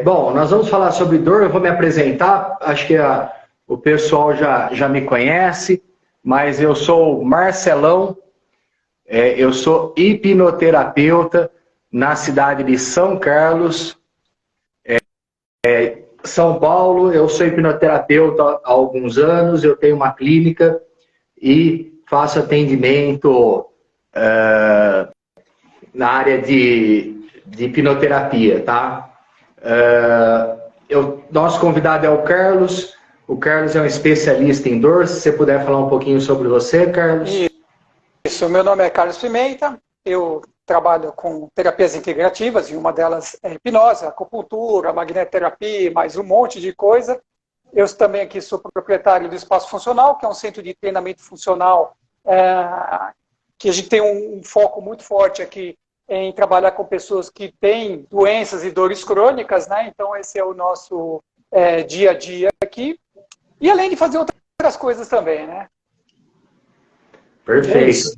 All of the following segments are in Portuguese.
Bom, nós vamos falar sobre dor, eu vou me apresentar, acho que o pessoal já me conhece, mas eu sou Marcelão, eu sou hipnoterapeuta na cidade de São Carlos, São Paulo. Eu sou hipnoterapeuta há alguns anos, eu tenho uma clínica e faço atendimento na área de hipnoterapia, tá? Nosso convidado é o Carlos. O Carlos é um especialista em dor. Se você puder falar um pouquinho sobre você, Carlos. Isso, meu nome é Carlos Pimenta, eu trabalho com terapias integrativas, e uma delas é hipnose, acupuntura, magnetoterapia, mais um monte de coisa. Eu também aqui sou proprietário do Espaço Funcional, que é um centro de treinamento funcional, que a gente tem um foco muito forte aqui em trabalhar com pessoas que têm doenças e dores crônicas, né? Então esse é o nosso dia a dia aqui. E além de fazer outras coisas também, né? Perfeito.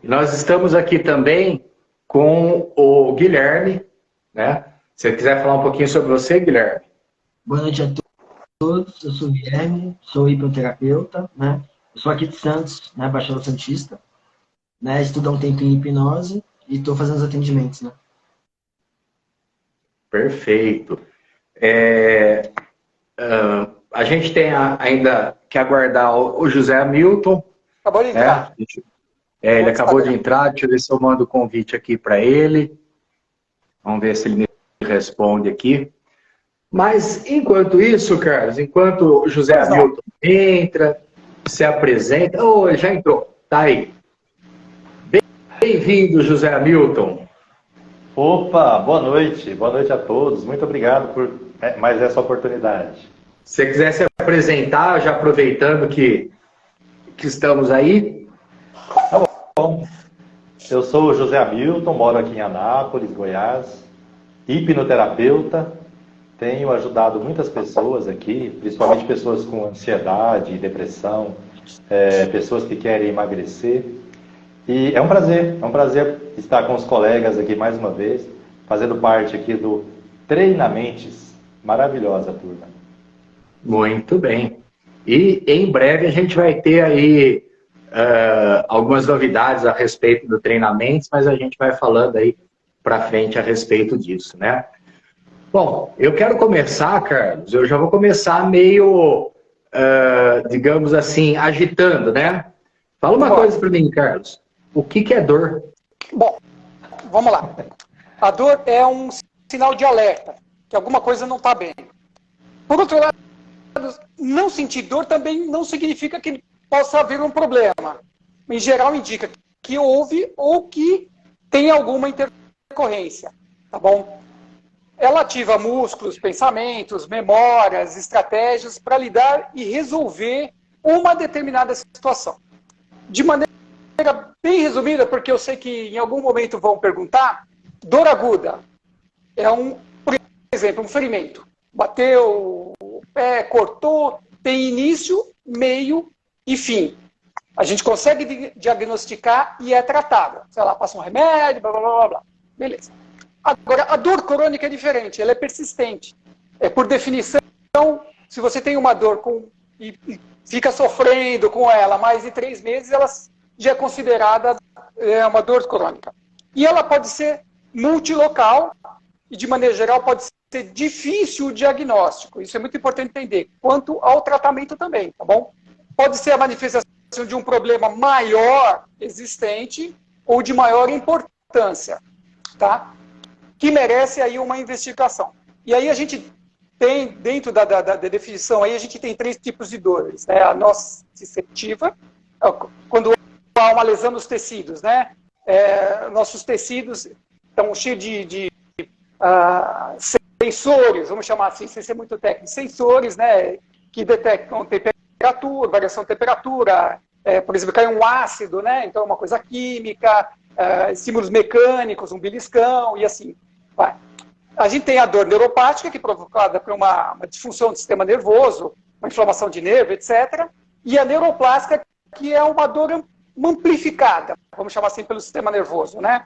Nós estamos aqui também com o Guilherme, né? Se você quiser falar um pouquinho sobre você, Guilherme. Boa noite a todos, eu sou o Guilherme, sou hipnoterapeuta, né? Eu sou aqui de Santos, né? Baixada Santista, né? Estudo há um tempo em hipnose e estou fazendo os atendimentos, né? Perfeito. A gente tem ainda que aguardar o José Hamilton. Acabou de entrar. Ele acabou de entrar. Deixa eu ver se eu mando o convite aqui para ele. Vamos ver se ele me responde aqui. Mas, enquanto isso, Carlos, enquanto o José Hamilton entra, se apresenta... ele já entrou. Tá aí. Bem-vindo, José Hamilton. Opa, boa noite. Boa noite a todos. Muito obrigado por mais essa oportunidade. Se você quiser se apresentar, já aproveitando que estamos aí. Tá bom. Eu sou o José Hamilton, moro aqui em Anápolis, Goiás, hipnoterapeuta. Tenho ajudado muitas pessoas aqui, principalmente pessoas com ansiedade, depressão, pessoas que querem emagrecer. E é um prazer estar com os colegas aqui mais uma vez, fazendo parte aqui do Treinamentes. Maravilhosa, turma. Muito bem. E em breve a gente vai ter aí algumas novidades a respeito do treinamento, mas a gente vai falando aí para frente a respeito disso, né? Bom, eu quero começar, Carlos, eu já vou começar meio, digamos assim, agitando, né? Fala uma coisa para mim, Carlos. O que é dor? Bom, vamos lá. A dor é um sinal de alerta, que alguma coisa não está bem. Por outro lado, não sentir dor também não significa que possa haver um problema. Em geral, indica que houve ou que tem alguma intercorrência, tá bom? Ela ativa músculos, pensamentos, memórias, estratégias para lidar e resolver uma determinada situação. De maneira bem resumida, porque eu sei que em algum momento vão perguntar, dor aguda é por exemplo, um ferimento. Bateu o pé, cortou, tem início, meio e fim. A gente consegue diagnosticar e é tratada. Sei lá, passa um remédio, blá, blá, blá, blá. Beleza. Agora, a dor crônica é diferente, ela é persistente. Por definição, se você tem uma dor e fica sofrendo com ela mais de 3 meses, ela já é considerada uma dor crônica. E ela pode ser multilocal e, de maneira geral, pode ser difícil o diagnóstico. Isso é muito importante entender. Quanto ao tratamento também, tá bom? Pode ser a manifestação de um problema maior existente ou de maior importância, tá? Que merece aí uma investigação. E aí a gente tem, dentro da definição, aí a gente tem 3 tipos de dores, né? A nociceptiva, quando há uma lesão nos tecidos, né? Nossos tecidos estão cheios de sensores, vamos chamar assim, sem ser muito técnico, sensores, né? Que detectam temperatura, variação de temperatura, por exemplo, cai um ácido, né? Então é uma coisa química, estímulos mecânicos, um beliscão e assim vai. A gente tem a dor neuropática, que é provocada por uma disfunção do sistema nervoso, uma inflamação de nervo, etc. E a neuroplástica, que é uma dor amplificada, vamos chamar assim, pelo sistema nervoso, né?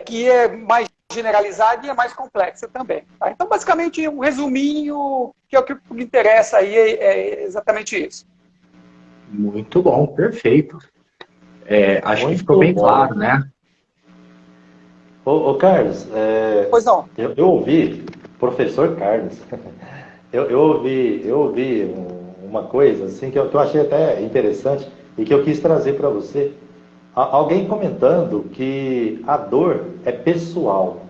Que é mais generalizada e é mais complexa também. Tá? Então, basicamente, um resuminho, que é o que me interessa aí, é exatamente isso. Muito bom, perfeito. Acho que Muito ficou bem bom. claro, né? Ô Carlos, Pois não. eu ouvi, professor Carlos, eu ouvi uma coisa assim que eu achei até interessante e que eu quis trazer para você. Alguém comentando que a dor é pessoal.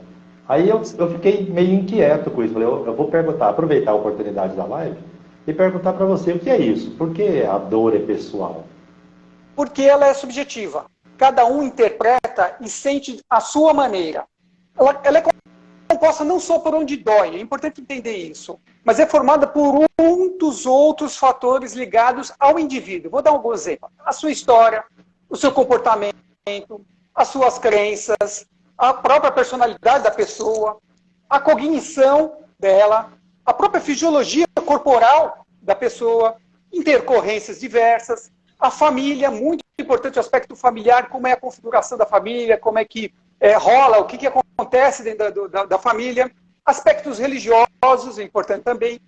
Aí eu fiquei meio inquieto com isso. Falei, eu vou perguntar, aproveitar a oportunidade da live e perguntar para você o que é isso. Por que a dor é pessoal? Porque ela é subjetiva. Cada um interpreta e sente a sua maneira. Ela é composta não só por onde dói, é importante entender isso, mas é formada por muitos outros fatores ligados ao indivíduo. Vou dar algum exemplo. A sua história, o seu comportamento, as suas crenças, a própria personalidade da pessoa, a cognição dela, a própria fisiologia corporal da pessoa, intercorrências diversas, a família, muito importante o aspecto familiar, como é a configuração da família, como é que rola, o que acontece dentro da família, aspectos religiosos, é importante também,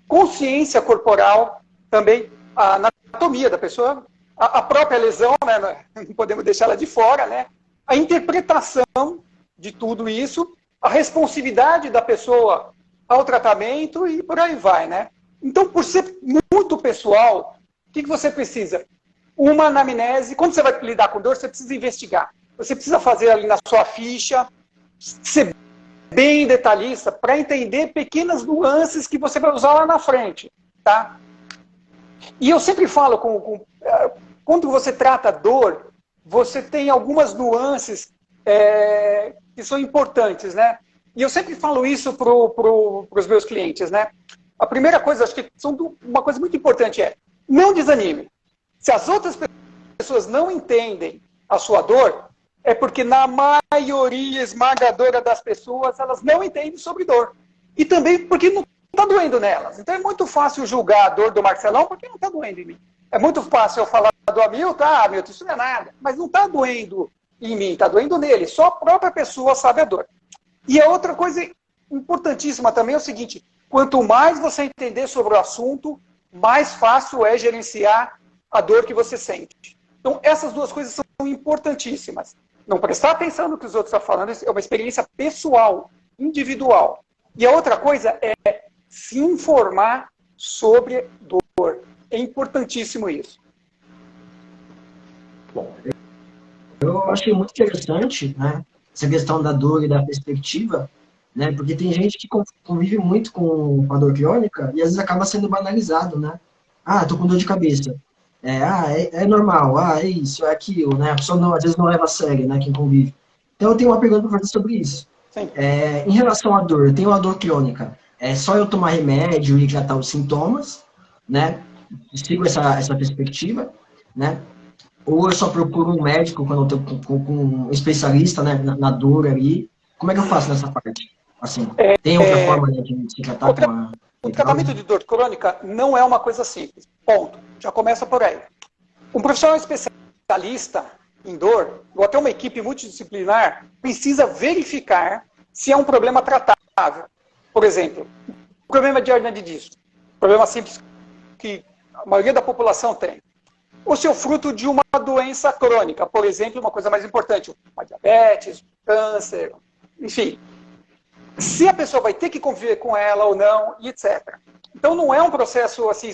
consciência corporal, também a anatomia da pessoa, a própria lesão, né, não podemos deixá-la de fora, né, a interpretação de tudo isso, a responsividade da pessoa ao tratamento e por aí vai, né. Então, por ser muito pessoal, o que você precisa? Uma anamnese. Quando você vai lidar com dor, você precisa investigar. Você precisa fazer ali na sua ficha, ser bem detalhista, para entender pequenas nuances que você vai usar lá na frente. Tá? E eu sempre falo, quando você trata dor, você tem algumas nuances que são importantes, né? E eu sempre falo isso para os meus clientes, né? A primeira coisa, acho que uma coisa muito importante não desanime. Se as outras pessoas não entendem a sua dor, é porque na maioria esmagadora das pessoas, elas não entendem sobre dor. E também porque não está doendo nelas. Então é muito fácil julgar a dor do Marcelão porque não está doendo em mim. É muito fácil eu falar do Hamilton, Hamilton, isso não é nada. Mas não está doendo em mim, está doendo nele. Só a própria pessoa sabe a dor. E a outra coisa importantíssima também é o seguinte, quanto mais você entender sobre o assunto, mais fácil é gerenciar a dor que você sente. Então, essas duas coisas são importantíssimas. Não prestar atenção no que os outros estão falando, é uma experiência pessoal, individual. E a outra coisa é se informar sobre dor. É importantíssimo isso. Bom, eu achei muito interessante, né, essa questão da dor e da perspectiva, né, porque tem gente que convive muito com a dor crônica e às vezes acaba sendo banalizado, né? Ah, tô com dor de cabeça. É normal, é isso, é aquilo, né? A pessoa às vezes não leva a sério, né, quem convive. Então eu tenho uma pergunta para fazer sobre isso. Em relação à dor, eu tenho uma dor crônica. É só eu tomar remédio e tratar os sintomas, né? Sigo essa perspectiva, né? Ou eu só procuro um médico quando eu estou com um especialista, né, na dor ali. Como é que eu faço nessa parte? Assim, tem outra forma de se tratar com a... O tratamento de dor crônica não é uma coisa simples. Ponto. Já começa por aí. Um profissional especialista em dor, ou até uma equipe multidisciplinar, precisa verificar se é um problema tratável. Por exemplo, problema de hernia de disco. Problema simples que a maioria da população tem. Ou se é fruto de uma doença crônica. Por exemplo, uma coisa mais importante, uma diabetes, câncer, enfim. Se a pessoa vai ter que conviver com ela ou não, e etc. Então não é um processo assim,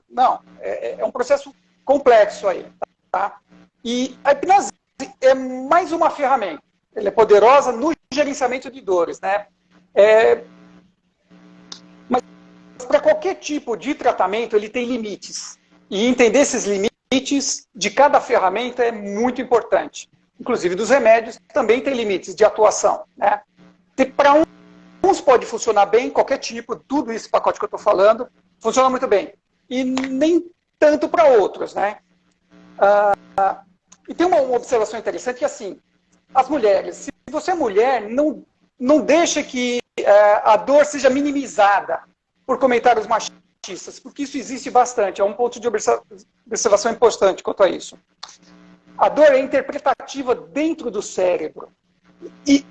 não, é um processo complexo aí, tá? E a hipnose é mais uma ferramenta, ela é poderosa no gerenciamento de dores, né? Mas para qualquer tipo de tratamento ele tem limites, e entender esses limites de cada ferramenta é muito importante. Inclusive dos remédios também tem limites de atuação, né? Para uns pode funcionar bem, qualquer tipo, tudo esse pacote que eu estou falando, funciona muito bem. E nem tanto para outros, né? E tem uma observação interessante que, assim, as mulheres, se você é mulher, não deixa que a dor seja minimizada por comentários machistas, porque isso existe bastante, é um ponto de observação importante quanto a isso. A dor é interpretativa dentro do cérebro. E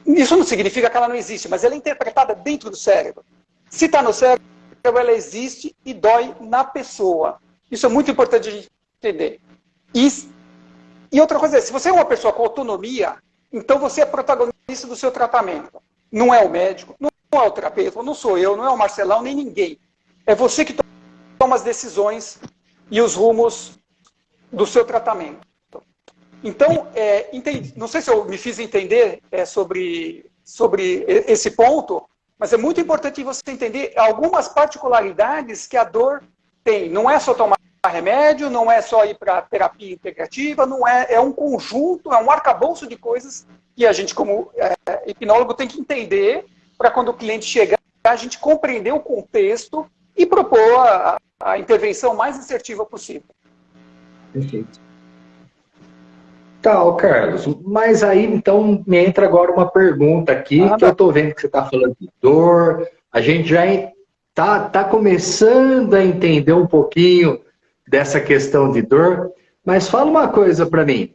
Isso não significa que ela não existe, mas ela é interpretada dentro do cérebro. Se está no cérebro, ela existe e dói na pessoa. Isso é muito importante a gente entender. E outra coisa é, se você é uma pessoa com autonomia, então você é protagonista do seu tratamento. Não é o médico, não é o terapeuta, não sou eu, não é o Marcelão, nem ninguém. É você que toma as decisões e os rumos do seu tratamento. Então, não sei se eu me fiz entender sobre esse ponto, mas é muito importante você entender algumas particularidades que a dor tem. Não é só tomar remédio, não é só ir para terapia integrativa, não é um conjunto, é um arcabouço de coisas que a gente, como hipnólogo, tem que entender para quando o cliente chegar, a gente compreender o contexto e propor a intervenção mais assertiva possível. Perfeito. Tá, Carlos, mas aí então me entra agora uma pergunta aqui, que eu estou vendo que você está falando de dor, a gente já tá começando a entender um pouquinho dessa questão de dor, mas fala uma coisa para mim,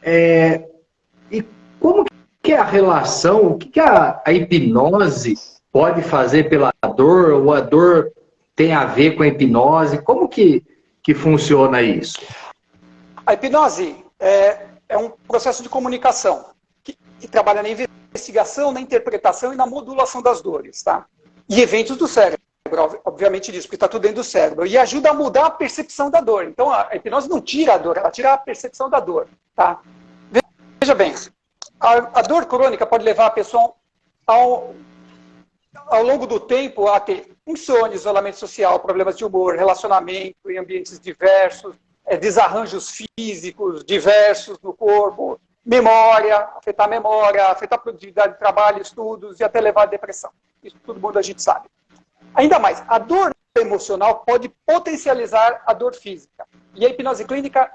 e como que é a relação, o que a hipnose pode fazer pela dor, ou a dor tem a ver com a hipnose, como que funciona isso? A hipnose é um processo de comunicação que trabalha na investigação, na interpretação e na modulação das dores, tá? E eventos do cérebro, obviamente disso, porque está tudo dentro do cérebro. E ajuda a mudar a percepção da dor. Então, a hipnose não tira a dor, ela tira a percepção da dor, tá? Veja bem, a dor crônica pode levar a pessoa ao longo do tempo a ter insônia, isolamento social, problemas de humor, relacionamento em ambientes diversos, desarranjos físicos diversos no corpo, afetar a memória, afetar a produtividade de trabalho, estudos e até levar à depressão. Isso todo mundo a gente sabe. Ainda mais, a dor emocional pode potencializar a dor física. E a hipnose clínica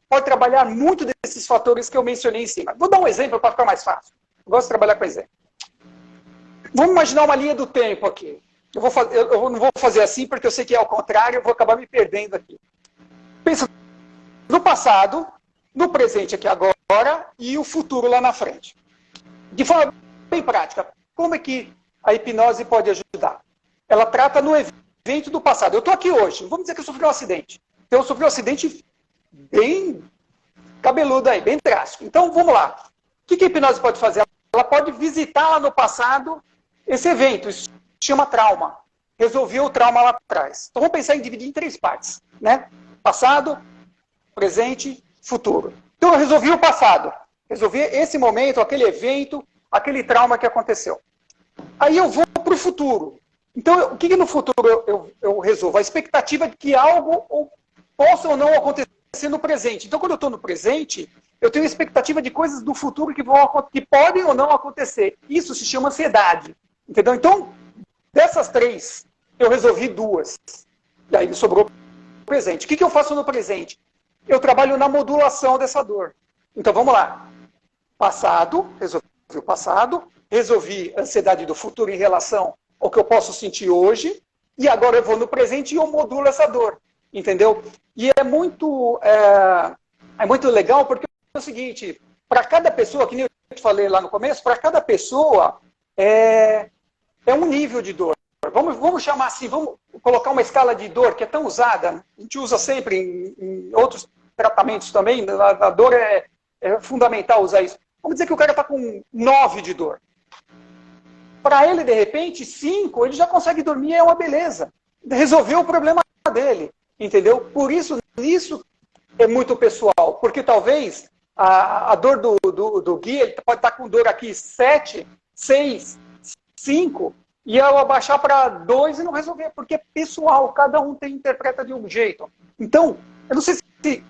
pode trabalhar muito desses fatores que eu mencionei em cima. Vou dar um exemplo para ficar mais fácil. Eu gosto de trabalhar com exemplo. Vamos imaginar uma linha do tempo aqui. Eu não vou fazer assim porque eu sei que é ao contrário, eu vou acabar me perdendo aqui. Pensa no passado, no presente aqui agora e o futuro lá na frente. De forma bem prática, como é que a hipnose pode ajudar? Ela trata no evento do passado. Eu estou aqui hoje, vamos dizer que eu sofri um acidente. Então eu sofri um acidente bem cabeludo aí, bem drástico. Então vamos lá. O que a hipnose pode fazer? Ela pode visitar lá no passado esse evento. Isso se chama trauma. Resolveu o trauma lá atrás. Então vamos pensar em dividir em 3 partes, né? Passado, presente, futuro. Então eu resolvi o passado. Resolvi esse momento, aquele evento, aquele trauma que aconteceu. Aí eu vou para o futuro. Então, o que no futuro eu resolvo? A expectativa de que algo possa ou não acontecer no presente. Então, quando eu estou no presente, eu tenho a expectativa de coisas do futuro que podem ou não acontecer. Isso se chama ansiedade. Entendeu? Então, dessas 3, eu resolvi 2. E aí me sobrou o presente. O que eu faço no presente? Eu trabalho na modulação dessa dor. Então, vamos lá. Passado, resolvi o passado. Resolvi a ansiedade do futuro em relação ao que eu posso sentir hoje. E agora eu vou no presente e eu modulo essa dor. Entendeu? E é muito legal porque é o seguinte, para cada pessoa, que nem eu te falei lá no começo, para cada pessoa é um nível de dor. Vamos chamar assim, vamos colocar uma escala de dor que é tão usada, a gente usa sempre em outros tratamentos também, a dor é fundamental usar isso. Vamos dizer que o cara está com 9 de dor. Para ele, de repente, 5, ele já consegue dormir, é uma beleza. Resolveu o problema dele, entendeu? Por isso é muito pessoal, porque talvez a dor do Gui, ele pode estar com dor aqui 7, 6, 5, e eu abaixar para 2 e não resolver, porque é pessoal, cada um interpreta de um jeito. Então, eu não sei se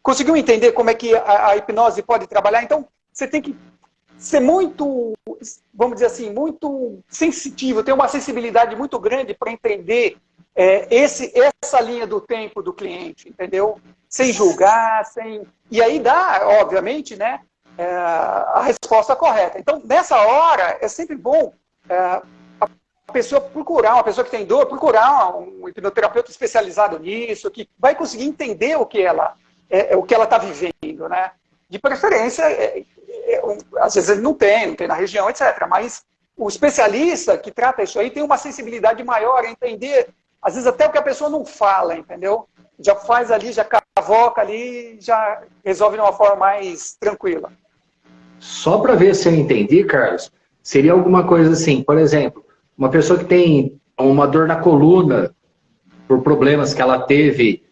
conseguiu entender como é que a hipnose pode trabalhar, então você tem que ser muito, vamos dizer assim, muito sensitivo, ter uma sensibilidade muito grande para entender essa linha do tempo do cliente, entendeu? Sem julgar, e aí dá, obviamente, né, a resposta correta. Então, nessa hora, é sempre bom a pessoa procurar, uma pessoa que tem dor, procurar um hipnoterapeuta especializado nisso, que vai conseguir entender o que ela está vivendo, né? De preferência, às vezes ele não tem na região, etc. Mas o especialista que trata isso aí tem uma sensibilidade maior a entender, às vezes até o que a pessoa não fala, entendeu? Já faz ali, já cavoca ali, já resolve de uma forma mais tranquila. Só para ver se eu entendi, Carlos, seria alguma coisa assim, por exemplo, uma pessoa que tem uma dor na coluna por problemas que ela teve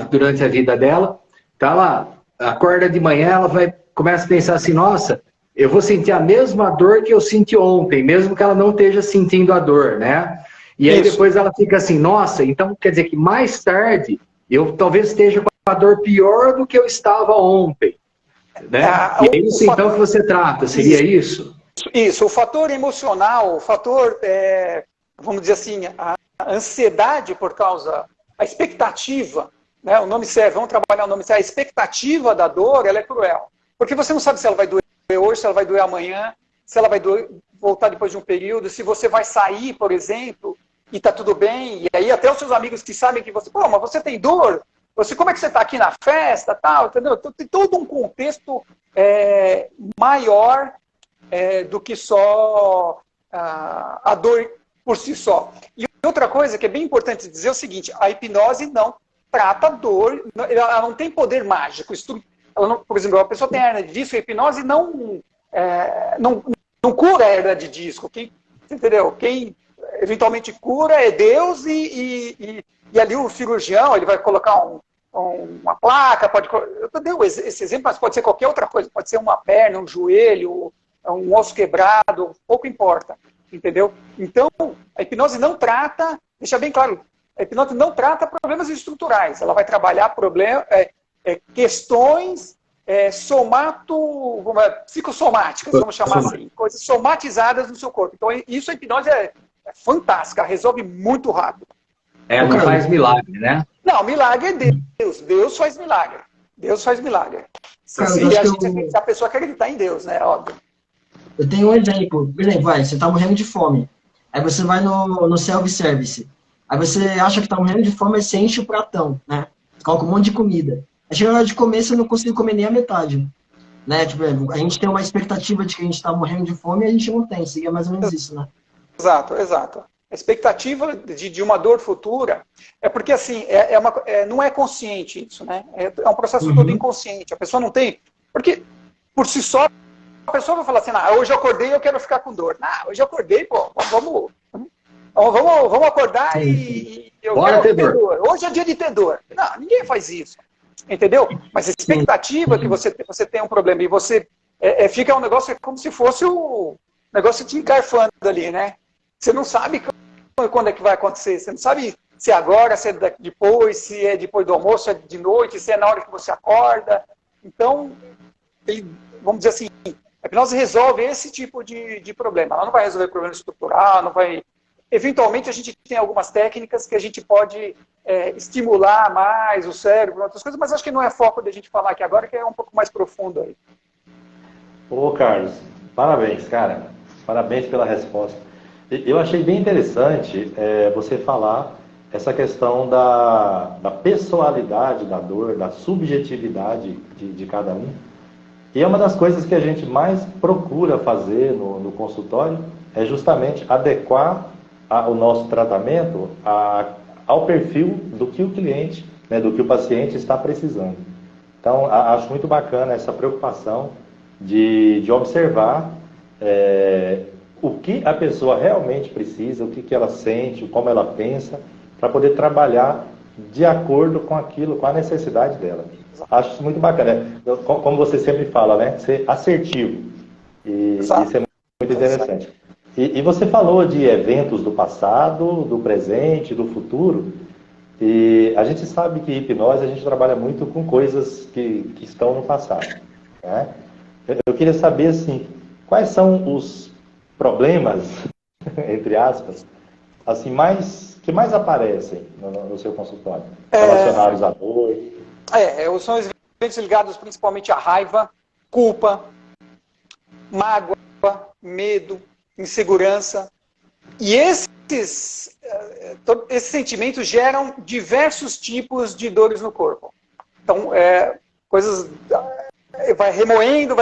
durante a vida dela, tá lá, acorda de manhã, ela começa a pensar assim, nossa, eu vou sentir a mesma dor que eu senti ontem, mesmo que ela não esteja sentindo a dor, né? E aí depois ela fica assim, nossa, então quer dizer que mais tarde eu talvez esteja com a dor pior do que eu estava ontem, né? E é isso então que você trata, seria isso? Isso, o fator emocional, o fator, vamos dizer assim, a ansiedade por causa, a expectativa, né, o nome serve, vamos trabalhar o nome serve, a expectativa da dor, ela é cruel. Porque você não sabe se ela vai doer hoje, se ela vai doer amanhã, se ela vai voltar depois de um período, se você vai sair, por exemplo, e está tudo bem, e aí até os seus amigos que sabem que você, mas você tem dor, como é que você está aqui na festa, tal, entendeu? Tem todo um contexto maior do que só a dor por si só. E outra coisa que é bem importante dizer é o seguinte, a hipnose não trata dor, ela não tem poder mágico. Ela não, por exemplo, a pessoa tem hernia de disco, a hipnose não cura a hernia de disco. Entendeu? Quem eventualmente cura é Deus e ali o cirurgião ele vai colocar uma placa, eu dei esse exemplo, mas pode ser qualquer outra coisa, pode ser uma perna, um joelho, um osso quebrado, pouco importa, entendeu? Então, a hipnose não trata, deixa bem claro, a hipnose não trata problemas estruturais, ela vai trabalhar questões psicossomáticas, vamos chamar assim, coisas somatizadas no seu corpo. Então, isso a hipnose é fantástica, resolve muito rápido. Não faz milagre, né? Não, milagre é Deus. Deus faz milagre. Deus faz milagre. Se a pessoa acreditar em Deus, né? Óbvio. Eu tenho um exemplo. Por exemplo, você está morrendo de fome. Aí você vai no self-service. Aí você acha que está morrendo de fome, aí você enche o pratão, né? Coloca um monte de comida. Aí chega na hora de comer, você não consegue comer nem a metade. Né? Tipo, a gente tem uma expectativa de que a gente está morrendo de fome e a gente não tem. Seria mais ou menos isso, né? Exato, exato. A expectativa de uma dor futura é porque, assim, não é consciente isso, né? É um processo todo inconsciente. A pessoa não tem... Porque, por si só, a pessoa vai falar assim, hoje eu acordei e eu quero ficar com dor. Hoje eu acordei, pô, vamos acordar e eu quero ter dor. Hoje é dia de ter dor. Não, ninguém faz isso. Entendeu? Mas a expectativa que você tem um problema e você fica um negócio como se fosse o negócio te engarfando ali, né? Você não sabe quando é que vai acontecer. Você não sabe se é agora, se é depois, se é depois do almoço, se é de noite, se é na hora que você acorda. Então, vamos dizer assim, a hipnose resolve esse tipo de problema. Ela não vai resolver problema estrutural, não vai... Eventualmente, a gente tem algumas técnicas que a gente pode estimular mais o cérebro, outras coisas, mas acho que não é foco da gente falar aqui agora, que é um pouco mais profundo aí. Ô, Carlos, parabéns, cara. Parabéns pela resposta. Eu achei bem interessante você falar essa questão da pessoalidade da dor, da subjetividade de cada um. E é uma das coisas que a gente mais procura fazer no consultório, é justamente adequar o nosso tratamento ao perfil do que o cliente, né, do que o paciente está precisando. Então, acho muito bacana essa preocupação de observar o que a pessoa realmente precisa, o que ela sente, como ela pensa, para poder trabalhar de acordo com aquilo, com a necessidade dela. Acho isso muito bacana. Como você sempre fala, né? Ser assertivo. E isso é muito interessante. E você falou de eventos do passado, do presente, do futuro. E a gente sabe que em hipnose a gente trabalha muito com coisas que estão no passado. Né? Eu queria saber, assim, quais são os problemas, entre aspas, assim, que mais aparecem no seu consultório, relacionados à dor? São eventos ligados principalmente à raiva, culpa, mágoa, medo, insegurança. E esses sentimentos geram diversos tipos de dores no corpo. Então, vai remoendo,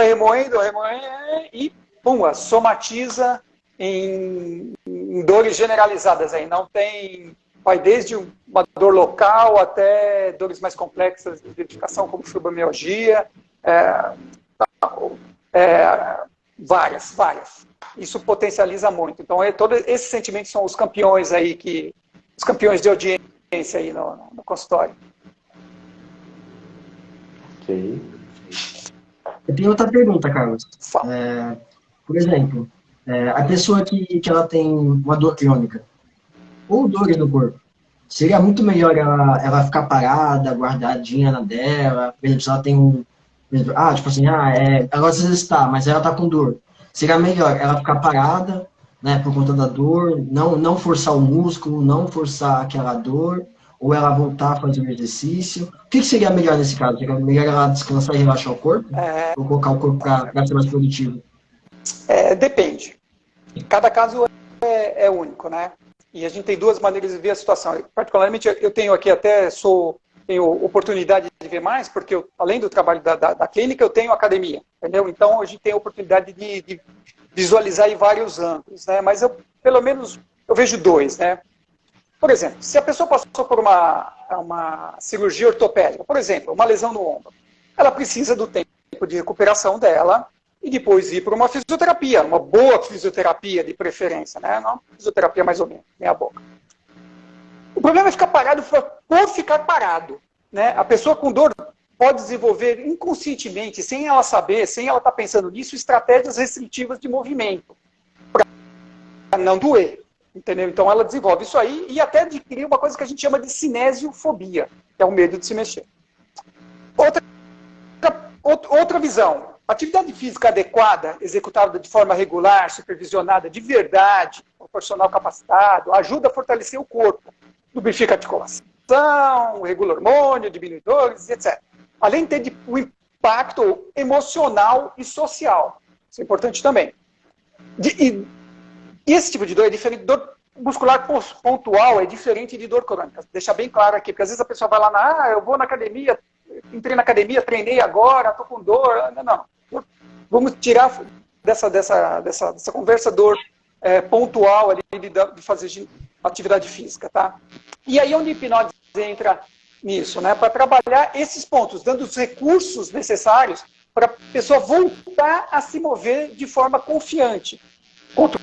e, pum, somatiza em dores generalizadas aí. Não tem, vai desde uma dor local até dores mais complexas de identificação, como fibromialgia, várias. Isso potencializa muito. Então, todos esses sentimentos são os campeões aí, os campeões de audiência aí no consultório. Ok. Eu tenho outra pergunta, Carlos. Por exemplo, a pessoa que ela tem uma dor crônica ou dores no corpo, seria muito melhor ela ficar parada, guardadinha na dela? Por exemplo, se ela tem ela às vezes está, mas ela está com dor. Seria melhor ela ficar parada, né, por conta da dor, não forçar o músculo, não forçar aquela dor, ou ela voltar a fazer um exercício? O que seria melhor nesse caso? Seria melhor ela descansar e relaxar o corpo? Ou colocar o corpo para ser mais produtivo? Depende. Cada caso é único, né? E a gente tem duas maneiras de ver a situação. Particularmente, eu tenho aqui tenho oportunidade de ver mais, porque além do trabalho da clínica, eu tenho academia, entendeu? Então, a gente tem a oportunidade de visualizar em vários ângulos, né? Mas pelo menos, eu vejo dois, né? Por exemplo, se a pessoa passou por uma cirurgia ortopédica, por exemplo, uma lesão no ombro, ela precisa do tempo de recuperação dela e depois ir para uma fisioterapia, uma boa fisioterapia de preferência, né? Não fisioterapia mais ou menos, meia boca. O problema é ficar parado por ficar parado, né? A pessoa com dor pode desenvolver inconscientemente, sem ela saber, sem ela estar pensando nisso, estratégias restritivas de movimento, para não doer. Entendeu? Então ela desenvolve isso aí e até adquire uma coisa que a gente chama de cinesiofobia, que é o medo de se mexer. Outra visão. Atividade física adequada, executada de forma regular, supervisionada de verdade, com profissional capacitado, ajuda a fortalecer o corpo, lubrifica a articulação, regula hormônio, diminui dores, etc. Além de ter um impacto emocional e social. Isso é importante também. E esse tipo de dor é diferente. Dor muscular pontual é diferente de dor crônica. Deixa bem claro aqui, porque às vezes a pessoa vai lá, eu vou na academia, entrei na academia, treinei agora, estou com dor. Não. Vamos tirar dessa conversa dor pontual ali de fazer atividade física, tá? E aí onde a hipnose entra nisso, né? Para trabalhar esses pontos, dando os recursos necessários para a pessoa voltar a se mover de forma confiante. Contra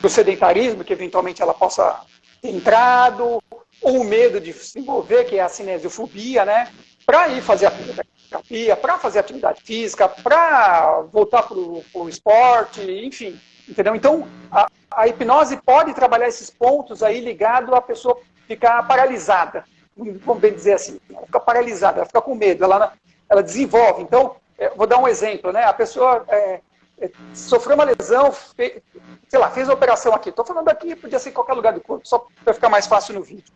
o sedentarismo, que eventualmente ela possa ter entrado, ou o medo de se envolver, que é a cinesiofobia, né? Para ir fazer a fisioterapia, para fazer atividade física, para voltar para o esporte, enfim. Entendeu? Então, a hipnose pode trabalhar esses pontos aí ligado à pessoa ficar paralisada. Vamos bem dizer assim. Ela fica paralisada, ela fica com medo, ela desenvolve. Então, vou dar um exemplo, né? A pessoa sofreu uma lesão, fez a operação aqui. Estou falando aqui, podia ser em qualquer lugar do corpo, só para ficar mais fácil no vídeo.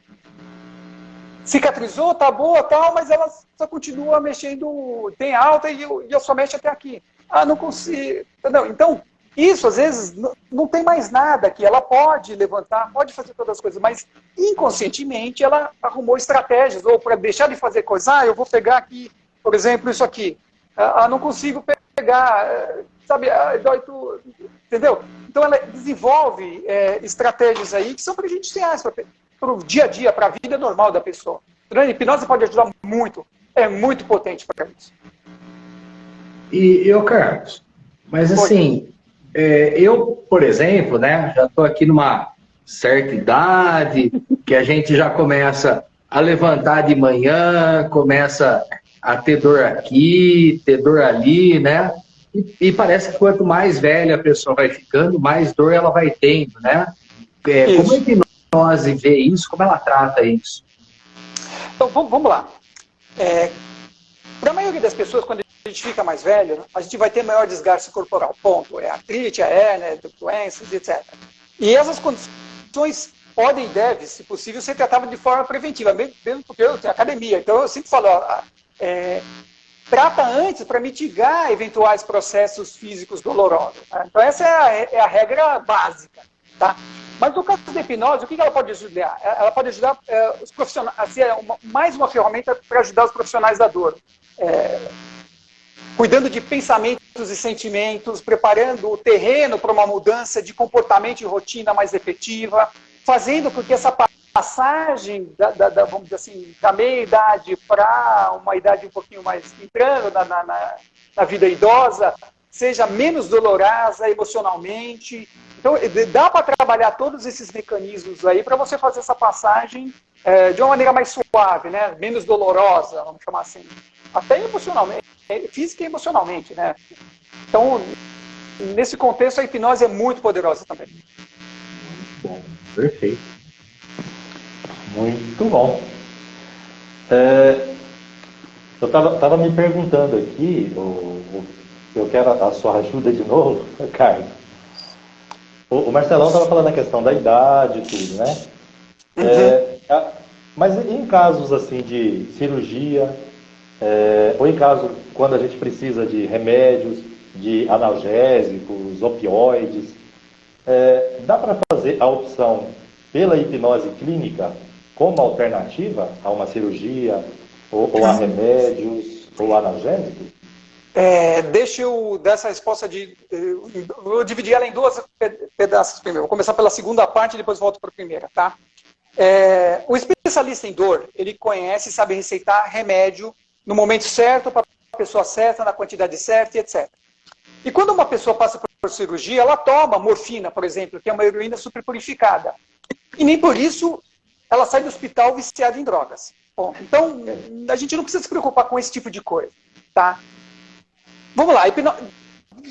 Cicatrizou, tá boa, tal, mas ela só continua mexendo, tem alta e eu só mexo até aqui. Não consigo. Entendeu? Então, isso às vezes não tem mais nada aqui. Ela pode levantar, pode fazer todas as coisas, mas inconscientemente ela arrumou estratégias, ou para deixar de fazer coisas. Eu vou pegar aqui, por exemplo, isso aqui. Não consigo pegar, sabe, dói tudo, entendeu? Então ela desenvolve estratégias aí que são para a gente ser para o dia a dia, para a vida normal da pessoa. A hipnose pode ajudar muito, é muito potente para isso. E eu, Carlos, mas assim, eu, por exemplo, né, já estou aqui numa certa idade, que a gente já começa a levantar de manhã, começa a ter dor aqui, ter dor ali, né? E parece que quanto mais velha a pessoa vai ficando, mais dor ela vai tendo, né? Como a hipnose vê isso? Como ela trata isso? Então, vamos lá. Para a maioria das pessoas, quando a gente fica mais velho, a gente vai ter maior desgaste corporal. Ponto. É artrite, hérnia, doenças, etc. E essas condições podem e devem, se possível, ser tratadas de forma preventiva, mesmo porque eu tenho academia. Então, eu sempre falo, trata antes para mitigar eventuais processos físicos dolorosos. Tá? Então, essa é a regra básica. Tá? Mas no caso da hipnose, o que ela pode ajudar? Ela pode ajudar os profissionais a ser mais uma ferramenta para ajudar os profissionais da dor. cuidando de pensamentos e sentimentos, preparando o terreno para uma mudança de comportamento e rotina mais efetiva, fazendo com que essa passagem vamos dizer assim, da meia-idade para uma idade um pouquinho mais entrando na vida idosa, seja menos dolorosa emocionalmente. Então, dá para trabalhar todos esses mecanismos aí para você fazer essa passagem de uma maneira mais suave, né? Menos dolorosa, vamos chamar assim. Até emocionalmente, física e emocionalmente, né? Então, nesse contexto, a hipnose é muito poderosa também. Bom, perfeito. Muito bom. Eu estava me perguntando aqui, eu quero a sua ajuda de novo, Carlos. O Marcelão estava falando a questão da idade e tudo, né? Mas em casos assim de cirurgia, ou em caso quando a gente precisa de remédios, de analgésicos, opioides, dá para fazer a opção pela hipnose clínica como alternativa a uma cirurgia, ou a remédios, ou analgésicos? Deixa eu dar essa resposta eu vou dividir ela em duas pedaços primeiro. Vou começar pela segunda parte e depois volto para a primeira, tá? O especialista em dor, ele conhece e sabe receitar remédio no momento certo, para a pessoa certa, na quantidade certa e etc. E quando uma pessoa passa por cirurgia, ela toma morfina, por exemplo, que é uma heroína superpurificada. E nem por isso ela sai do hospital viciada em drogas. Bom, então, a gente não precisa se preocupar com esse tipo de coisa, tá? Vamos lá,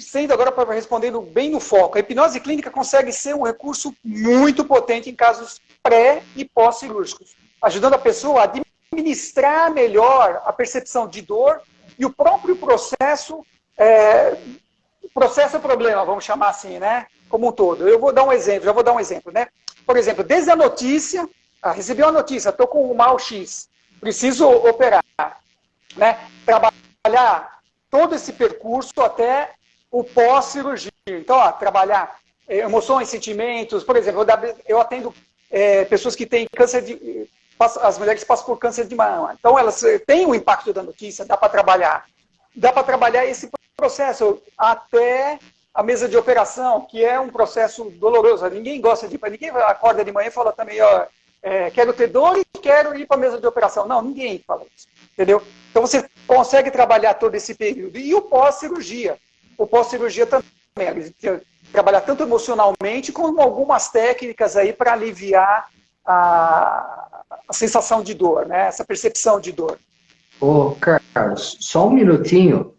sendo agora para respondendo bem no foco, a hipnose clínica consegue ser um recurso muito potente em casos pré e pós-cirúrgicos, ajudando a pessoa a administrar melhor a percepção de dor e o próprio processo, processo é problema, vamos chamar assim, né? Como um todo. Já vou dar um exemplo, né? Por exemplo, desde a notícia, recebi uma notícia, estou com um mal X, preciso operar, né? Trabalhar todo esse percurso até o pós-cirurgia. Então, trabalhar emoções, sentimentos. Por exemplo, eu atendo pessoas que têm câncer as mulheres passam por câncer de mama. Então, elas têm o impacto da notícia, dá para trabalhar. Dá para trabalhar esse processo até a mesa de operação, que é um processo doloroso. Ninguém acorda de manhã e fala também, quero ter dor e quero ir para a mesa de operação. Não, ninguém fala isso. Entendeu? Então você consegue trabalhar todo esse período. E o pós-cirurgia. O pós-cirurgia também. Trabalhar tanto emocionalmente como algumas técnicas aí para aliviar a sensação de dor, né? Essa percepção de dor. Ô, Carlos, só um minutinho.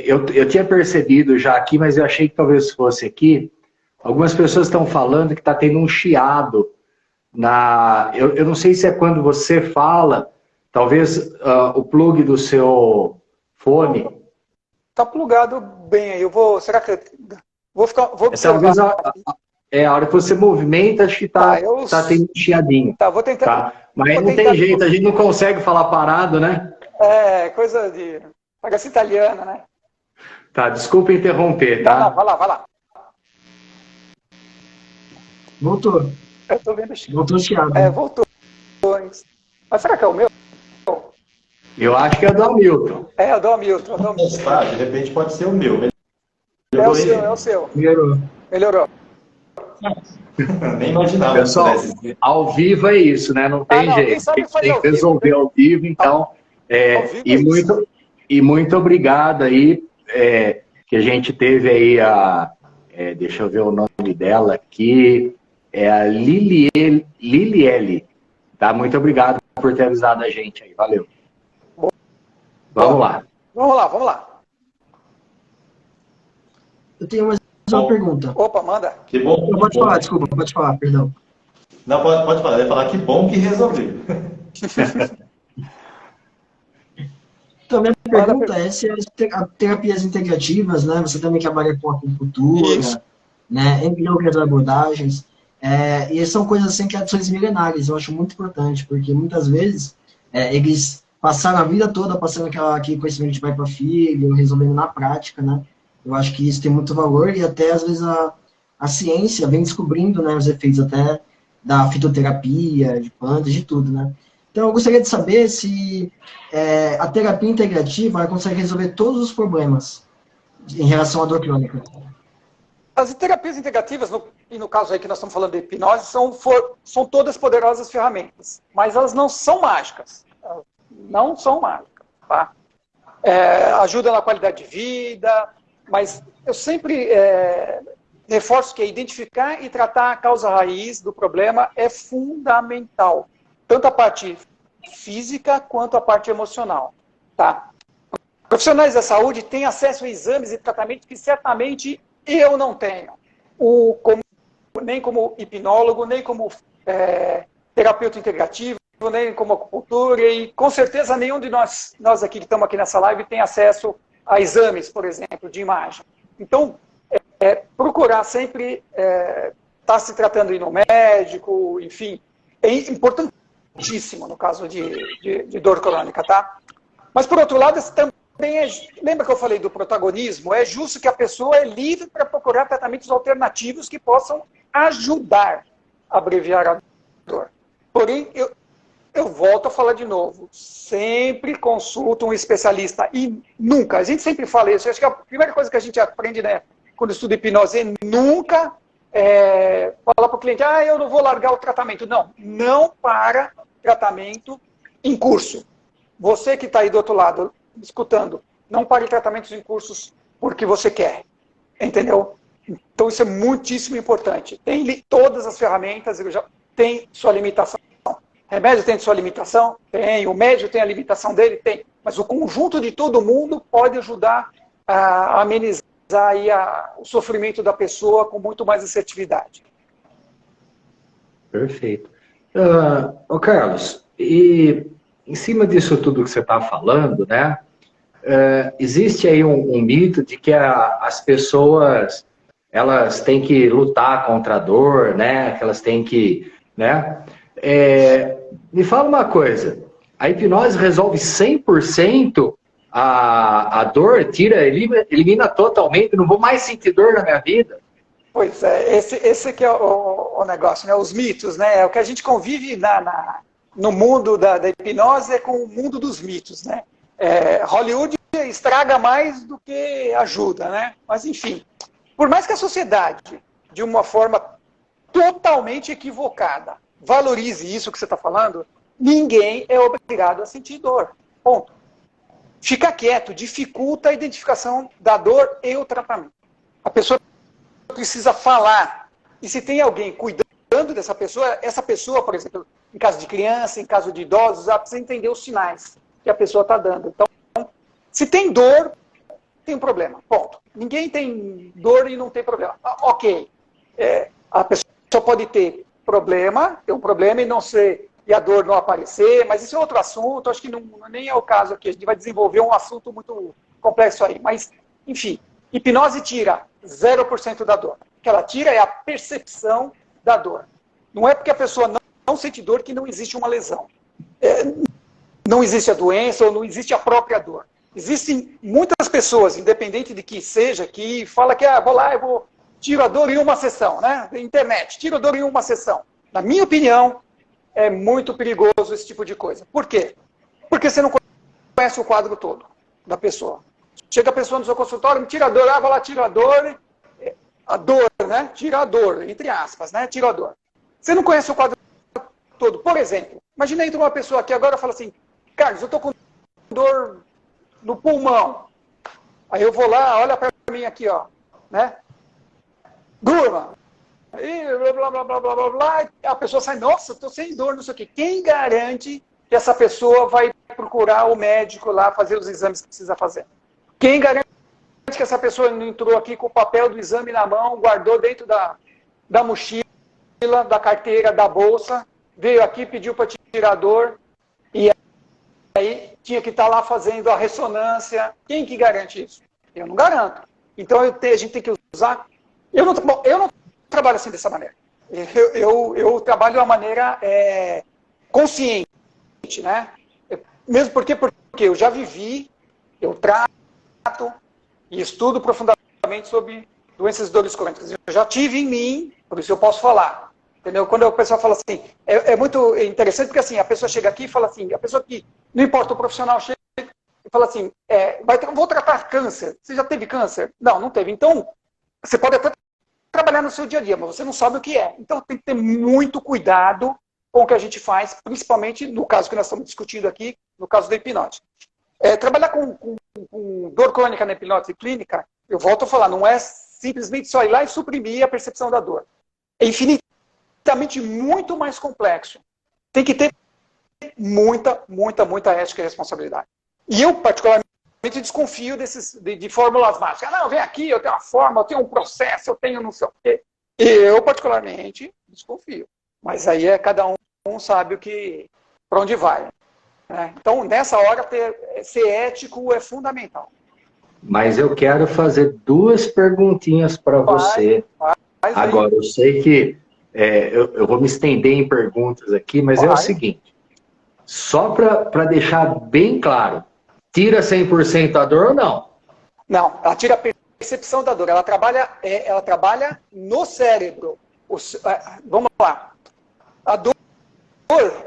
Eu tinha percebido já aqui, mas eu achei que talvez fosse aqui. Algumas pessoas estão falando que está tendo um chiado. Eu não sei se é quando você fala. Talvez o plug do seu fone... Está plugado bem aí. Será que... Vou observar. Talvez a hora que você movimenta, acho que está tendo um chiadinho. Tá, vou tentar. Tá? Mas não tem jeito, a gente não consegue falar parado, né? Coisa de... Parece italiana, né? Tá, desculpa interromper, tá? Não, vai lá. Voltou. Eu tô vendo... Voltou chiado. Voltou. Mas será que é o meu? Eu acho que é do Hamilton. É o do Hamilton. De repente pode ser o meu. É o seu. Melhorou. Nem imaginava. Pessoal, ao vivo é isso, né? Não tem jeito. Tem que resolver ao vivo, então. Muito obrigado aí, que a gente teve aí deixa eu ver o nome dela aqui, a Liliele. Tá? Muito obrigado por ter avisado a gente aí. Valeu. Vamos lá. Vamos lá. Eu tenho mais uma pergunta. Opa, manda. Que bom. Pode falar, desculpa, pode falar, perdão. Não, pode falar. Eu ia falar que bom que resolveu. Então, minha pergunta é se as terapias integrativas, né? Você também trabalha com acupuntura, né? Entre outras abordagens. E são coisas assim, tradições milenares. Eu acho muito importante, porque muitas vezes eles passaram a vida toda passando aquele conhecimento de pai para filho, resolvendo na prática, né? Eu acho que isso tem muito valor e até às vezes a ciência vem descobrindo, né, os efeitos até da fitoterapia, de plantas, de tudo, né? Então, eu gostaria de saber se a terapia integrativa ela consegue resolver todos os problemas em relação à dor crônica. As terapias integrativas, e no caso aí que nós estamos falando de hipnose, são todas poderosas ferramentas, mas elas não são mágicas. Não são mágicas, tá? Ajuda na qualidade de vida, mas eu sempre reforço que identificar e tratar a causa raiz do problema é fundamental. Tanto a parte física quanto a parte emocional, tá? Profissionais da saúde têm acesso a exames e tratamentos que certamente eu não tenho. Nem como hipnólogo, nem como terapeuta integrativo, nem como acupuntura, e com certeza nenhum de nós aqui que estamos aqui nessa live tem acesso a exames, por exemplo, de imagem. Então, procurar sempre estar se tratando de ir no médico, enfim, é importantíssimo no caso de dor crônica, tá? Mas, por outro lado, também lembra que eu falei do protagonismo? É justo que a pessoa é livre para procurar tratamentos alternativos que possam ajudar a abreviar a dor. Porém, eu volto a falar de novo, sempre consulta um especialista e nunca, a gente sempre fala isso, acho que a primeira coisa que a gente aprende, né, quando estuda hipnose é nunca falar para o cliente, eu não vou largar o tratamento. Não para tratamento em curso. Você que está aí do outro lado, escutando, não pare tratamentos em cursos porque você quer, entendeu? Então isso é muitíssimo importante. Tem todas as ferramentas, tem sua limitação. Remédio tem sua limitação? Tem. O médico tem a limitação dele? Tem. Mas o conjunto de todo mundo pode ajudar a amenizar aí o sofrimento da pessoa com muito mais assertividade. Perfeito. Carlos, e em cima disso tudo que você está falando, né? Existe aí um mito de que as pessoas elas têm que lutar contra a dor, né? Que elas têm que, né? Me fala uma coisa, a hipnose resolve 100% a dor, elimina totalmente, não vou mais sentir dor na minha vida? Pois é, esse que é o negócio, né? Os mitos, né? O que a gente convive no mundo da hipnose é com o mundo dos mitos, né? Hollywood estraga mais do que ajuda, né? Mas enfim, por mais que a sociedade, de uma forma totalmente equivocada, valorize isso que você está falando, ninguém é obrigado a sentir dor. Ponto. Ficar quieto dificulta a identificação da dor e o tratamento. A pessoa precisa falar. E se tem alguém cuidando dessa pessoa, essa pessoa, por exemplo, em caso de criança, em caso de idosos, ela precisa entender os sinais que a pessoa está dando. Então, se tem dor, tem um problema. Ponto. Ninguém tem dor e não tem problema. Ok. A pessoa pode ter ter um problema e a dor não aparecer, mas isso é outro assunto, acho que nem é o caso aqui, a gente vai desenvolver um assunto muito complexo aí, mas, enfim, hipnose tira 0% da dor. O que ela tira é a percepção da dor. Não é porque a pessoa não sente dor que não existe uma lesão. Não existe a doença ou não existe a própria dor. Existem muitas pessoas, independente de que seja, que fala que tiro a dor em uma sessão, né? Internet, tiro a dor em uma sessão. Na minha opinião, é muito perigoso esse tipo de coisa. Por quê? Porque você não conhece o quadro todo da pessoa. Chega a pessoa no seu consultório, me tira a dor, vai lá, tira a dor, né? Tira a dor, entre aspas, né? Tira a dor. Você não conhece o quadro todo. Por exemplo, imagina entra uma pessoa aqui agora e fala assim, Carlos, eu estou com dor no pulmão. Aí eu vou lá, olha para mim aqui, ó, né? Durma. E blá, blá, blá, blá, blá, blá, a pessoa sai, nossa, estou sem dor, não sei o quê. Quem garante que essa pessoa vai procurar o médico lá, fazer os exames que precisa fazer? Quem garante que essa pessoa não entrou aqui com o papel do exame na mão, guardou dentro da mochila, da carteira, da bolsa, veio aqui, pediu para tirar a dor, e aí tinha que estar lá fazendo a ressonância. Quem que garante isso? Eu não garanto. Então a gente tem que usar... Eu não trabalho assim dessa maneira. Eu trabalho de uma maneira consciente, né? Mesmo porque eu já vivi, eu trato e estudo profundamente sobre doenças e dores crônicas. Eu já tive em mim, por isso eu posso falar. Entendeu? Quando o pessoal fala assim, é muito interessante, porque assim, a pessoa chega aqui e fala assim, a pessoa que, não importa, o profissional chega e fala assim, vou tratar câncer. Você já teve câncer? Não, não teve. Então, você pode até trabalhar no seu dia a dia, mas você não sabe o que é. Então, tem que ter muito cuidado com o que a gente faz, principalmente no caso que nós estamos discutindo aqui, no caso da hipnose. Trabalhar com dor crônica na hipnose clínica, eu volto a falar, não é simplesmente só ir lá e suprimir a percepção da dor. É infinitamente muito mais complexo. Tem que ter muita ética e responsabilidade. E eu, particularmente, desconfio de fórmulas mágicas. Não, vem aqui, eu tenho uma fórmula, eu tenho um processo, eu tenho não sei o quê. Eu, particularmente, desconfio. Mas aí cada um sabe para onde vai. Né? Então, nessa hora, ser ético é fundamental. Mas eu quero fazer 2 perguntinhas para você. Agora, eu sei que eu vou me estender em perguntas aqui, mas é o seguinte. Só para deixar bem claro, tira 100% a dor ou não? Não, ela tira a percepção da dor. Ela trabalha no cérebro. Vamos lá. A dor,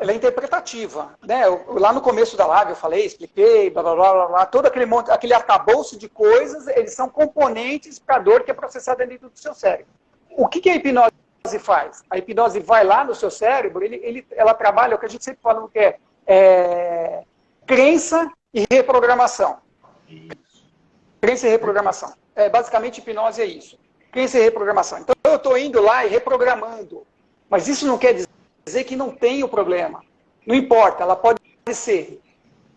ela é interpretativa. Né? Lá no começo da live eu falei, expliquei, blá, blá, blá, blá, todo aquele arcabouço de coisas, eles são componentes para a dor que é processada dentro do seu cérebro. O que a hipnose faz? A hipnose vai lá no seu cérebro, ela trabalha o que a gente sempre fala que é crença e reprogramação. Crença e reprogramação. Basicamente, hipnose é isso. Crença e reprogramação. Então, eu estou indo lá e reprogramando. Mas isso não quer dizer que não tem o problema. Não importa, ela pode ser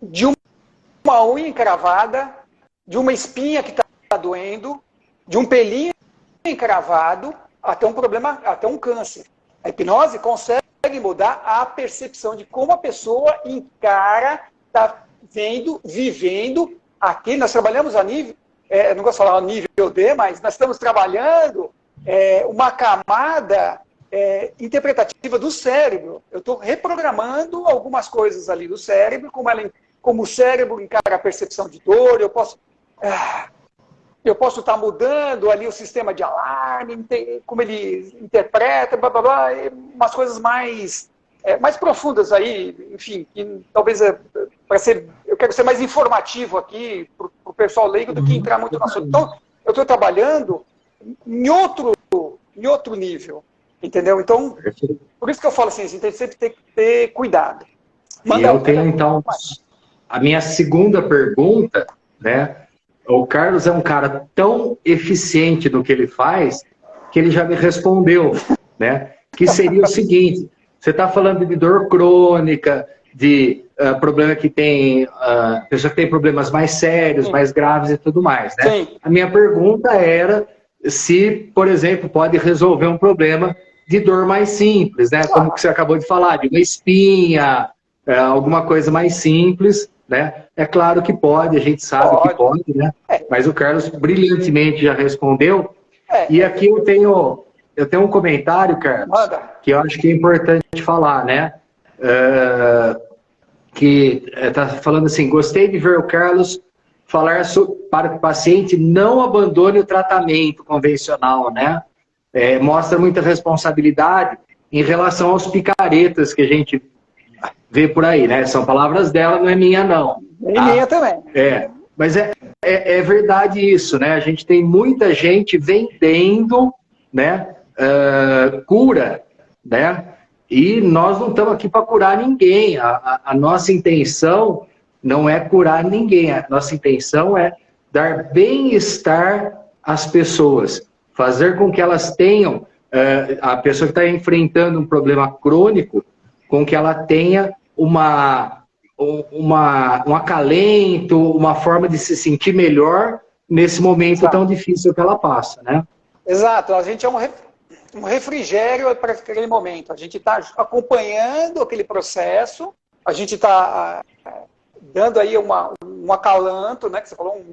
de uma unha encravada, de uma espinha que está doendo, de um pelinho encravado, até um problema, até um câncer. A hipnose consegue mudar a percepção de como a pessoa encara, está vivendo. Aqui nós trabalhamos a nível, não gosto de falar a nível D, mas nós estamos trabalhando uma camada interpretativa do cérebro. Eu estou reprogramando algumas coisas ali do cérebro, como o cérebro encara a percepção de dor, eu posso estar mudando ali o sistema de alarme, como ele interpreta, blá, blá, blá, umas coisas mais profundas aí, enfim, que talvez eu quero ser mais informativo aqui para o pessoal leigo do que entrar muito no assunto. Então, eu estou trabalhando em outro nível, entendeu? Então, por isso que eu falo assim, a gente sempre tem que ter cuidado. Eu tenho, então, a minha segunda pergunta, né? O Carlos é um cara tão eficiente no que ele faz que ele já me respondeu, né? Que seria o seguinte: você está falando de dor crônica, de problema que tem, pessoa que tem problemas mais sérios, mais graves e tudo mais, né? Sim. A minha pergunta era se, por exemplo, pode resolver um problema de dor mais simples, né? Como que você acabou de falar, de uma espinha, alguma coisa mais simples, né? É claro que pode, a gente sabe que pode, né? Mas o Carlos brilhantemente já respondeu. E aqui eu tenho um comentário, Carlos, que eu acho que é importante falar, né? Que está falando assim: gostei de ver o Carlos falar para que o paciente não abandone o tratamento convencional, né? Mostra muita responsabilidade em relação aos picaretas que a gente vê por aí, né? São palavras dela, não é minha, não. E minha também. Mas é verdade isso, né? A gente tem muita gente vendendo, né? Cura, né? E nós não estamos aqui para curar ninguém. A nossa intenção não é curar ninguém. A nossa intenção é dar bem-estar às pessoas. Fazer com que elas tenham, a pessoa que está enfrentando um problema crônico, com que ela tenha um acalento, uma forma de se sentir melhor nesse momento tão difícil que ela passa, né? Exato. A gente é um refrigério para aquele momento. A gente está acompanhando aquele processo, a gente está dando aí um acalanto, né, que você falou,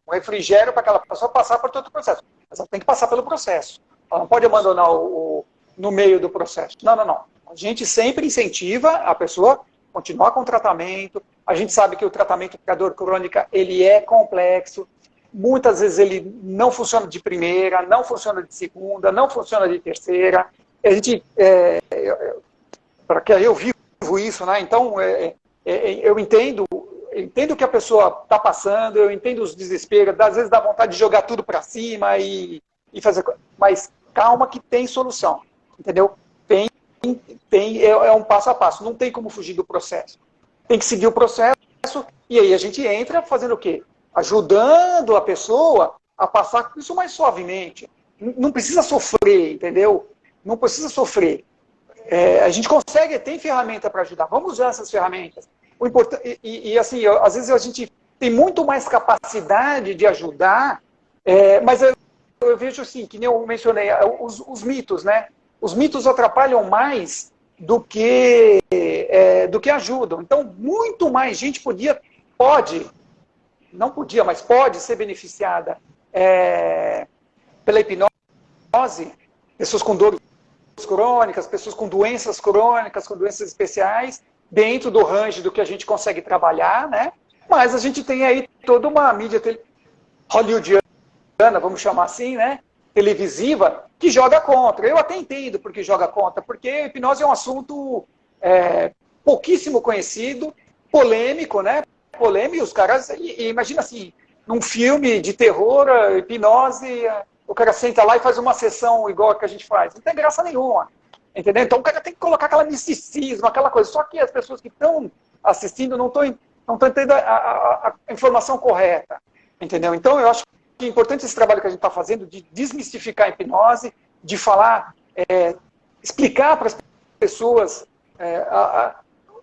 um refrigério para aquela pessoa passar por todo o processo. Mas ela tem que passar pelo processo. Ela não pode abandonar no meio do processo. Não, não, não. A gente sempre incentiva a pessoa a continuar com o tratamento. A gente sabe que o tratamento para dor crônica, ele é complexo. Muitas vezes ele não funciona de primeira, não funciona de segunda, não funciona de terceira. a gente, para que eu vivo isso, né? Então, eu entendo o que a pessoa está passando, eu entendo os desesperos, às vezes dá vontade de jogar tudo para cima e fazer, mas calma que tem solução, entendeu? É um passo a passo, não tem como fugir do processo. Tem que seguir o processo e aí a gente entra fazendo o quê? Ajudando a pessoa a passar isso mais suavemente. Não precisa sofrer, entendeu? Não precisa sofrer. A gente consegue, tem ferramenta para ajudar. Vamos usar essas ferramentas. Assim, às vezes a gente tem muito mais capacidade de ajudar, mas eu vejo assim, que nem eu mencionei, os mitos, né? Os mitos atrapalham mais do que ajudam. Então, muito mais gente não podia, mas pode ser beneficiada pela hipnose, pessoas com dores crônicas, pessoas com doenças crônicas, com doenças especiais, dentro do range do que a gente consegue trabalhar, né? Mas a gente tem aí toda uma mídia hollywoodiana, vamos chamar assim, né? Televisiva, que joga contra. Eu até entendo porque joga contra, porque a hipnose é um assunto pouquíssimo conhecido, polêmico, né? Polêmico, os caras... E imagina assim, num filme de terror, hipnose, o cara senta lá e faz uma sessão igual a que a gente faz. Não tem graça nenhuma. Entendeu? Então o cara tem que colocar aquela misticismo, aquela coisa. Só que as pessoas que estão assistindo não estão entendendo a informação correta. Entendeu? Então eu acho que é importante esse trabalho que a gente está fazendo de desmistificar a hipnose, de falar, explicar para as pessoas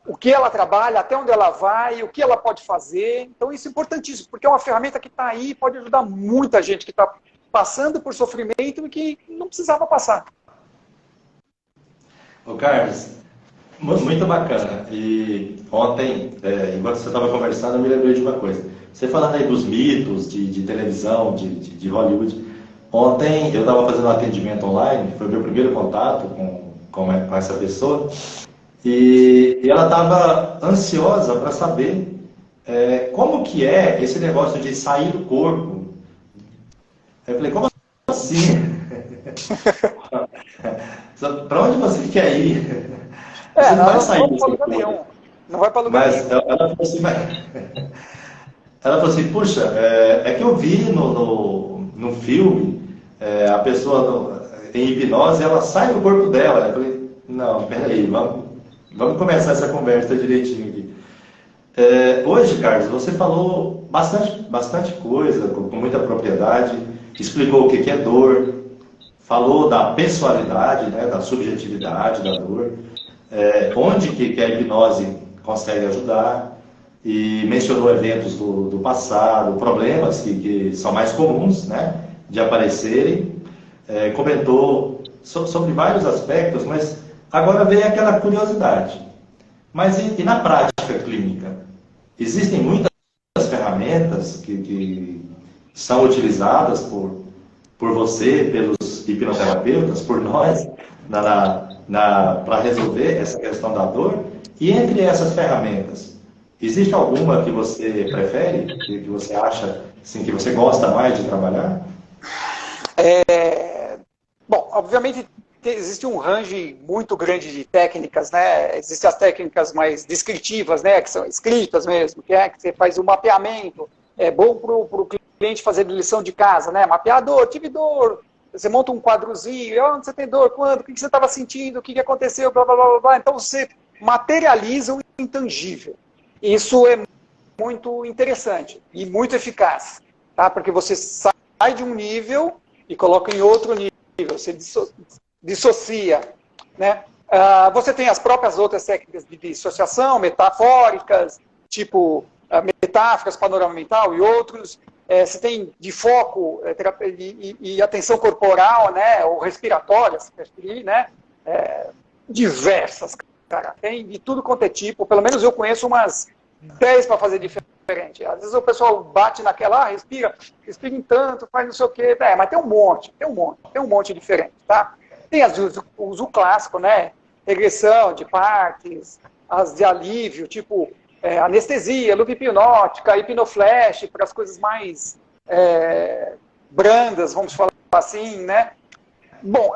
o que ela trabalha, até onde ela vai, o que ela pode fazer. Então isso é importantíssimo, porque é uma ferramenta que está aí e pode ajudar muita gente que está passando por sofrimento e que não precisava passar. Ô Carlos, muito bacana. E ontem, enquanto você estava conversando, eu me lembrei de uma coisa. Você falando aí dos mitos de televisão, de Hollywood. Ontem eu estava fazendo um atendimento online, foi o meu primeiro contato com essa pessoa, e ela estava ansiosa para saber como que é esse negócio de sair do corpo. Eu falei, como assim? Para onde você quer ir? Você não vai sair do corpo. Não vai para lugar nenhum. Ela falou assim, ela falou assim, puxa, é que eu vi no filme, a pessoa em hipnose, ela sai do corpo dela. Eu falei, não, peraí, vamos começar essa conversa direitinho aqui. Hoje, Carlos, você falou bastante coisa, com muita propriedade, explicou o que é dor, falou da pessoalidade, né, da subjetividade da dor, onde que a hipnose consegue ajudar, e mencionou eventos do passado, problemas que são mais comuns, né, de aparecerem, comentou sobre vários aspectos, mas agora vem aquela curiosidade. Mas e na prática clínica? Existem muitas ferramentas que são utilizadas por você, pelos hipnoterapeutas, por nós, para resolver essa questão da dor. E entre essas ferramentas, existe alguma que você prefere, que você acha assim, que você gosta mais de trabalhar? Bom, obviamente existe um range muito grande de técnicas, né? Existem as técnicas mais descritivas, né? Que são escritas mesmo, que você faz um mapeamento. É bom para o cliente fazer lição de casa, né? Mapeador, tive dor. Você monta um quadrozinho, onde você tem dor, quando, o que você estava sentindo, o que aconteceu, blá, blá, blá, blá. Então você materializa o intangível. Isso é muito interessante e muito eficaz, tá? Porque você sai de um nível e coloca em outro nível, você dissocia, né? Você tem as próprias outras técnicas de dissociação, metafóricas, tipo metáforas, panorama mental e outros. Você tem de foco e atenção corporal, né? Ou respiratória, se preferir, né? Diversas, cara. Tem de tudo quanto é tipo. Pelo menos eu conheço umas 10 para fazer diferente. Às vezes o pessoal bate naquela, respira em tanto, faz não sei o quê. Mas tem um monte diferente, tá? Tem as de uso clássico, né? Regressão de partes, as de alívio, tipo anestesia, luva hipnótica, hipnoflash, para as coisas mais brandas, vamos falar assim, né? Bom,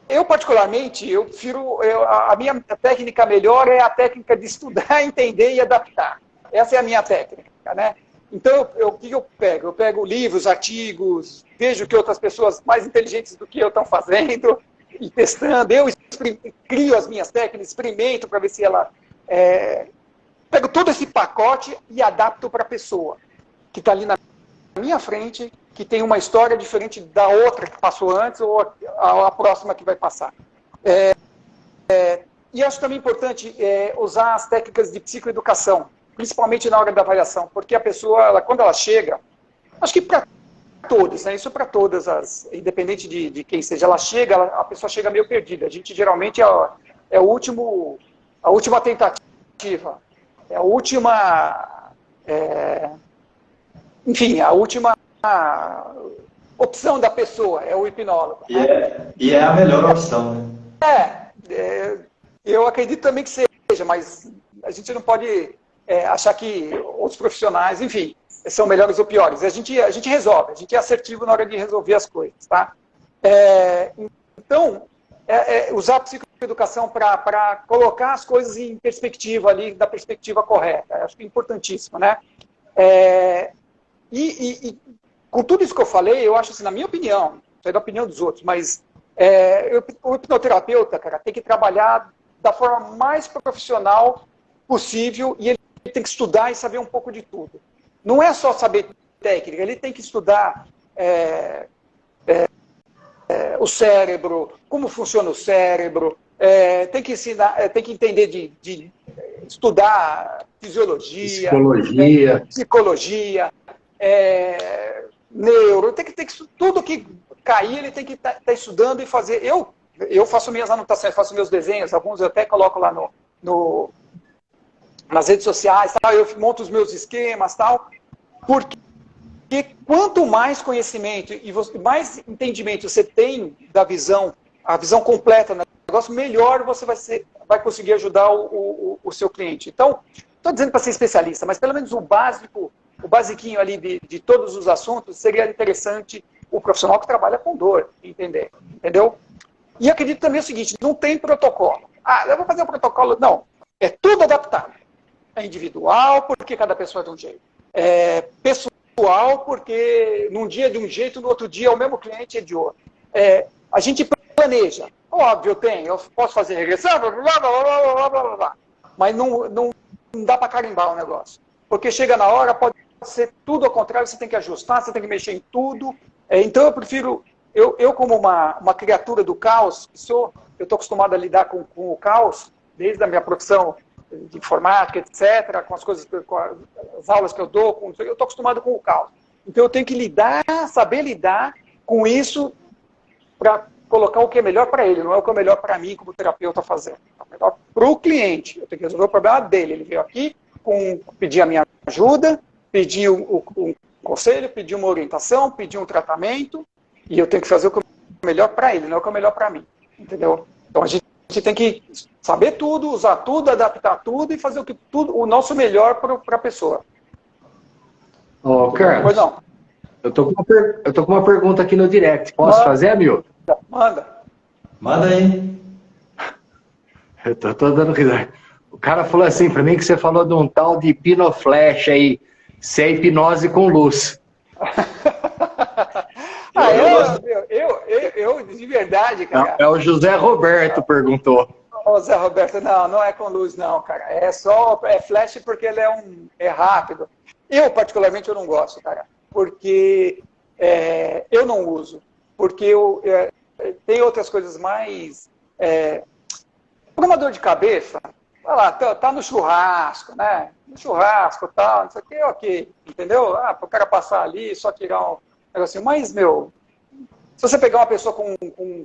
Eu, particularmente, eu prefiro, a minha técnica melhor é a técnica de estudar, entender e adaptar. Essa é a minha técnica, né? Então, o que eu pego? Eu pego livros, artigos, vejo que outras pessoas mais inteligentes do que eu estão fazendo e testando. Eu crio as minhas técnicas, experimento para ver se ela... pego todo esse pacote e adapto para a pessoa que está ali na minha frente, que tem uma história diferente da outra que passou antes ou a próxima que vai passar. E acho também importante usar as técnicas de psicoeducação, principalmente na hora da avaliação, porque a pessoa, quando ela chega, acho que para todos, né, isso para todas, independente de quem seja, a pessoa chega meio perdida. A gente geralmente é a última tentativa, é a última, enfim, a última opção da pessoa, é o hipnólogo. E é a melhor opção, né? Eu acredito também que seja, mas a gente não pode achar que outros profissionais, enfim, são melhores ou piores. A gente resolve, a gente é assertivo na hora de resolver as coisas, tá? Então, usar a psicoeducação para colocar as coisas em perspectiva ali, da perspectiva correta. Acho que é importantíssimo, né? Com tudo isso que eu falei, eu acho assim, na minha opinião, não é da opinião dos outros, mas o hipnoterapeuta, cara, tem que trabalhar da forma mais profissional possível e ele tem que estudar e saber um pouco de tudo. Não é só saber técnica, ele tem que estudar o cérebro, como funciona o cérebro, tem que ensinar, tem que entender de estudar fisiologia, psicologia, neuro, tem que tudo que cair, ele tem que estar estudando e fazer. Eu faço minhas anotações, faço meus desenhos, alguns eu até coloco lá nas redes sociais, tal, eu monto os meus esquemas, tal, porque quanto mais conhecimento e mais entendimento você tem da visão, a visão completa do negócio, melhor você vai conseguir ajudar o seu cliente. Então, estou dizendo para ser especialista, mas pelo menos o basiquinho ali de todos os assuntos, seria interessante o profissional que trabalha com dor entender, entendeu? E acredito também o seguinte, não tem protocolo. Eu vou fazer um protocolo. Não, é tudo adaptado. É individual, porque cada pessoa é de um jeito. É pessoal, porque num dia é de um jeito, no outro dia o mesmo cliente é de outro. A gente planeja. Óbvio, eu posso fazer regressão, blá, blá, blá, blá, blá, blá, blá. Mas não dá para carimbar o negócio. Porque chega na hora, pode ser tudo ao contrário, você tem que ajustar, você tem que mexer em tudo. Então eu prefiro, eu como uma criatura do caos, eu estou acostumado a lidar com o caos, desde a minha profissão de informática, etc., com as coisas, com as aulas que eu dou, eu estou acostumado com o caos. Então eu tenho que saber lidar com isso para colocar o que é melhor para ele, não é o que é melhor para mim como terapeuta fazer. É o melhor para o cliente. Eu tenho que resolver o problema dele. Ele veio aqui, pedir a minha ajuda, pedir um conselho, pedir uma orientação, pedir um tratamento, e eu tenho que fazer o que é melhor para ele, não é o que é melhor para mim. Entendeu? Então a gente tem que saber tudo, usar tudo, adaptar tudo e fazer o nosso melhor para a pessoa. Carlos, pois não. Eu tô com uma pergunta aqui no direct. Posso fazer, Hamilton? Manda. Manda aí. Eu tô dando risada. O cara falou assim para mim que você falou de um tal de hipnoflash aí, se é hipnose com luz. Eu, de verdade, cara. É o José Roberto perguntou. Ô, Zé Roberto, não é com luz, não, cara. É flash porque ele é rápido. Eu, particularmente, eu não gosto, cara. Porque eu não uso. Porque tem outras coisas mais... Por uma dor de cabeça, vai lá, tá no churrasco, né? No churrasco, tal, não sei o que, ok. Entendeu? Para o cara passar ali, só tirar um negocinho. Mas, se você pegar uma pessoa com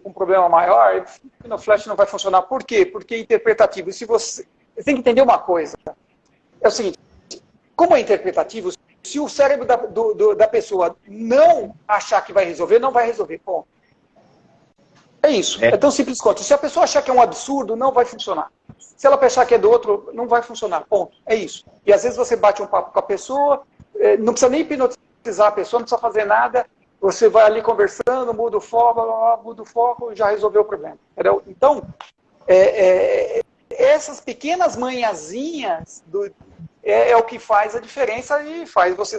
um problema maior, no flash não vai funcionar. Por quê? Porque é interpretativo. Você tem que entender uma coisa. É o seguinte, como é interpretativo, se o cérebro da pessoa não achar que vai resolver, não vai resolver. Ponto. É isso. É tão simples quanto. Se a pessoa achar que é um absurdo, não vai funcionar. Se ela pensar que é do outro, não vai funcionar. Ponto. É isso. E às vezes você bate um papo com a pessoa, não precisa nem hipnotizar a pessoa, não precisa fazer nada, você vai ali conversando, muda o foco, já resolveu o problema. Entendeu? Então, essas pequenas manhãzinhas é o que faz a diferença e faz você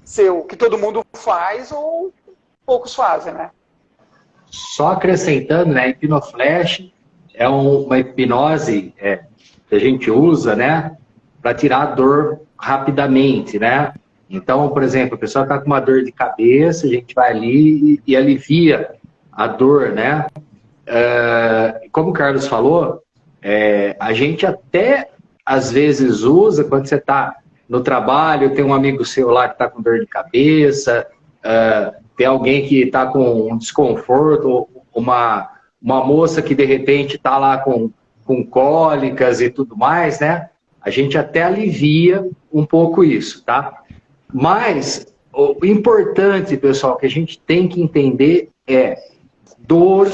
ser o que todo mundo faz ou poucos fazem, né? Só acrescentando, né, a hipnoflash é uma hipnose que a gente usa, né, para tirar a dor rapidamente, né? Então, por exemplo, a pessoa está com uma dor de cabeça, a gente vai ali e alivia a dor, né? Como o Carlos falou, a gente até às vezes usa quando você está no trabalho, tem um amigo seu lá que está com dor de cabeça, tem alguém que está com um desconforto, uma moça que de repente está lá com cólicas e tudo mais, né? A gente até alivia um pouco isso, tá? Mas o importante, pessoal, que a gente tem que entender dor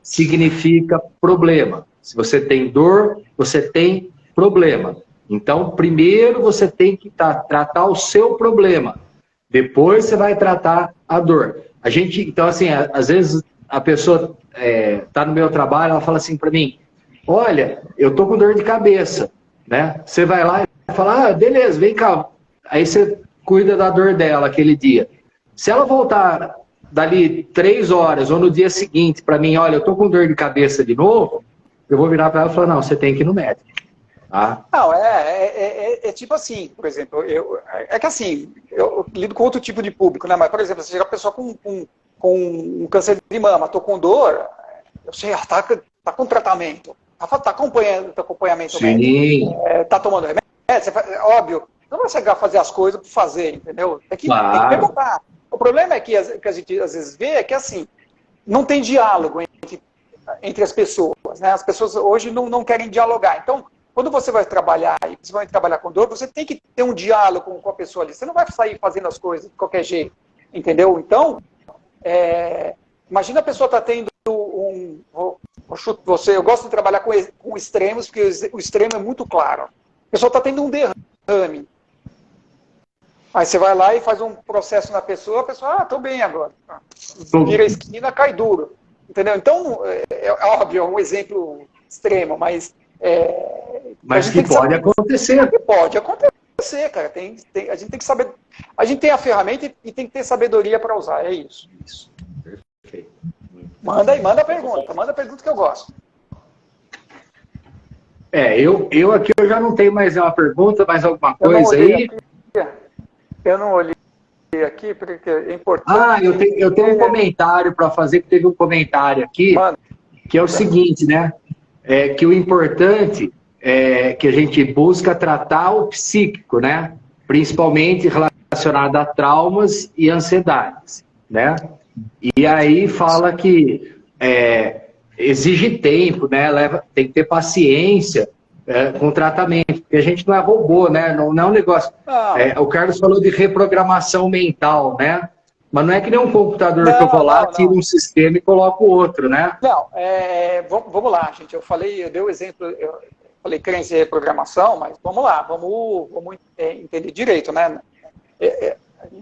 significa problema. Se você tem dor, você tem problema. Então, primeiro você tem que tratar o seu problema. Depois você vai tratar a dor. Então, assim, às vezes a pessoa está no meu trabalho, ela fala assim para mim, olha, eu tô com dor de cabeça, né? Você vai lá e fala, beleza, vem cá. Aí você cuida da dor dela aquele dia. Se ela voltar dali 3 horas ou no dia seguinte para mim, olha, eu tô com dor de cabeça de novo, eu vou virar para ela e falar, não, você tem que ir no médico. Tá? Não, é tipo assim, por exemplo, é que assim, eu lido com outro tipo de público, né? Mas, por exemplo, se chega a pessoa com um câncer de mama, tô com dor, eu sei, tá com tratamento, tá acompanhando acompanhamento médico, tá tomando remédio, óbvio, não vai chegar a fazer as coisas por fazer, entendeu? Tem que perguntar. O problema é que a gente às vezes vê é que assim, não tem diálogo entre as pessoas, né? As pessoas hoje não querem dialogar. Então, quando você vai trabalhar, e principalmente trabalhar com dor, você tem que ter um diálogo com a pessoa ali. Você não vai sair fazendo as coisas de qualquer jeito, entendeu? Então, imagina a pessoa está tendo eu gosto de trabalhar com extremos, porque o extremo é muito claro. A pessoa está tendo um derrame. Aí você vai lá e faz um processo na pessoa, a pessoa, estou bem agora. Vira a esquina, cai duro. Entendeu? Então, é óbvio, é um exemplo extremo, mas que pode acontecer. Pode acontecer, cara. A gente tem que saber. A gente tem a ferramenta e tem que ter sabedoria para usar. É isso. Perfeito. Manda a pergunta que eu gosto. Eu aqui eu já não tenho mais uma pergunta, mais alguma coisa aí? Eu não olhei aqui, porque é importante. Eu tenho um comentário para fazer, que teve um comentário aqui, que é o seguinte, né? Que o importante é que a gente busca tratar o psíquico, né? Principalmente relacionado a traumas e ansiedades, né? E aí fala que exige tempo, né? Tem que ter paciência com o tratamento, porque a gente não é robô, né? Não é um negócio... o Carlos falou de reprogramação mental, né? Mas não é que nem um computador que eu vou lá, tiro um sistema e coloco outro, né? Não, vamos lá, gente. Eu dei o exemplo, eu falei crença e reprogramação, mas vamos lá, vamos entender direito, né?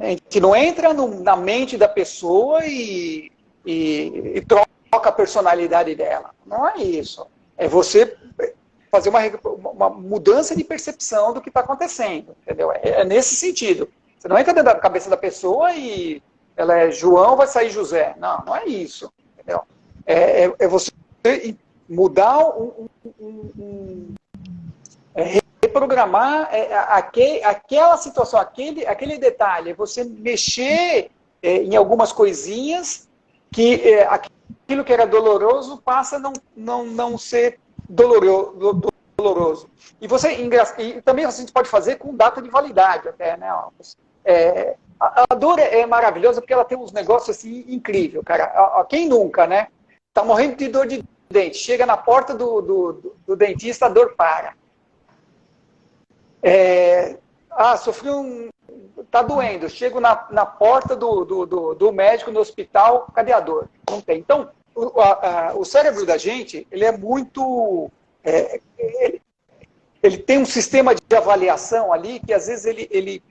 A gente não entra na mente da pessoa e troca a personalidade dela. Não é isso. É você fazer uma mudança de percepção do que está acontecendo, entendeu? É nesse sentido. Você não entra dentro da cabeça da pessoa e ela é João, vai sair José. Não é isso, entendeu? É você mudar reprogramar aquela situação, aquele detalhe, você mexer em algumas coisinhas que aquilo que era doloroso passa a não ser doloroso. E também a gente pode fazer com data de validade até, né? A dor é maravilhosa porque ela tem uns negócios assim incríveis, cara. Quem nunca, né? Tá morrendo de dor de dente, chega na porta do dentista, a dor para. Tá doendo, chego na porta do médico no hospital, cadê a dor? Não tem. Então, o cérebro da gente, ele é muito... ele tem um sistema de avaliação ali que às vezes ele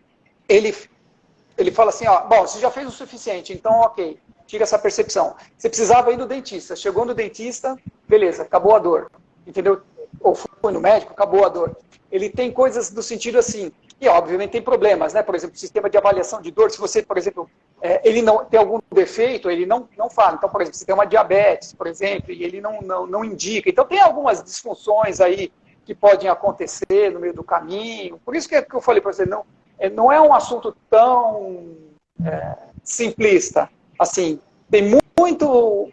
Ele fala assim, ó, bom, você já fez o suficiente, então ok, tira essa percepção. Você precisava ir no dentista, chegou no dentista, beleza, acabou a dor, entendeu? Ou foi no médico, acabou a dor. Ele tem coisas do sentido assim, e obviamente tem problemas, né? Por exemplo, o sistema de avaliação de dor, se você, por exemplo, ele não tem algum defeito, ele não fala. Então, por exemplo, se tem uma diabetes, por exemplo, e ele não indica. Então, tem algumas disfunções aí que podem acontecer no meio do caminho. Por isso que eu falei para você, não é um assunto tão simplista. Assim, tem muito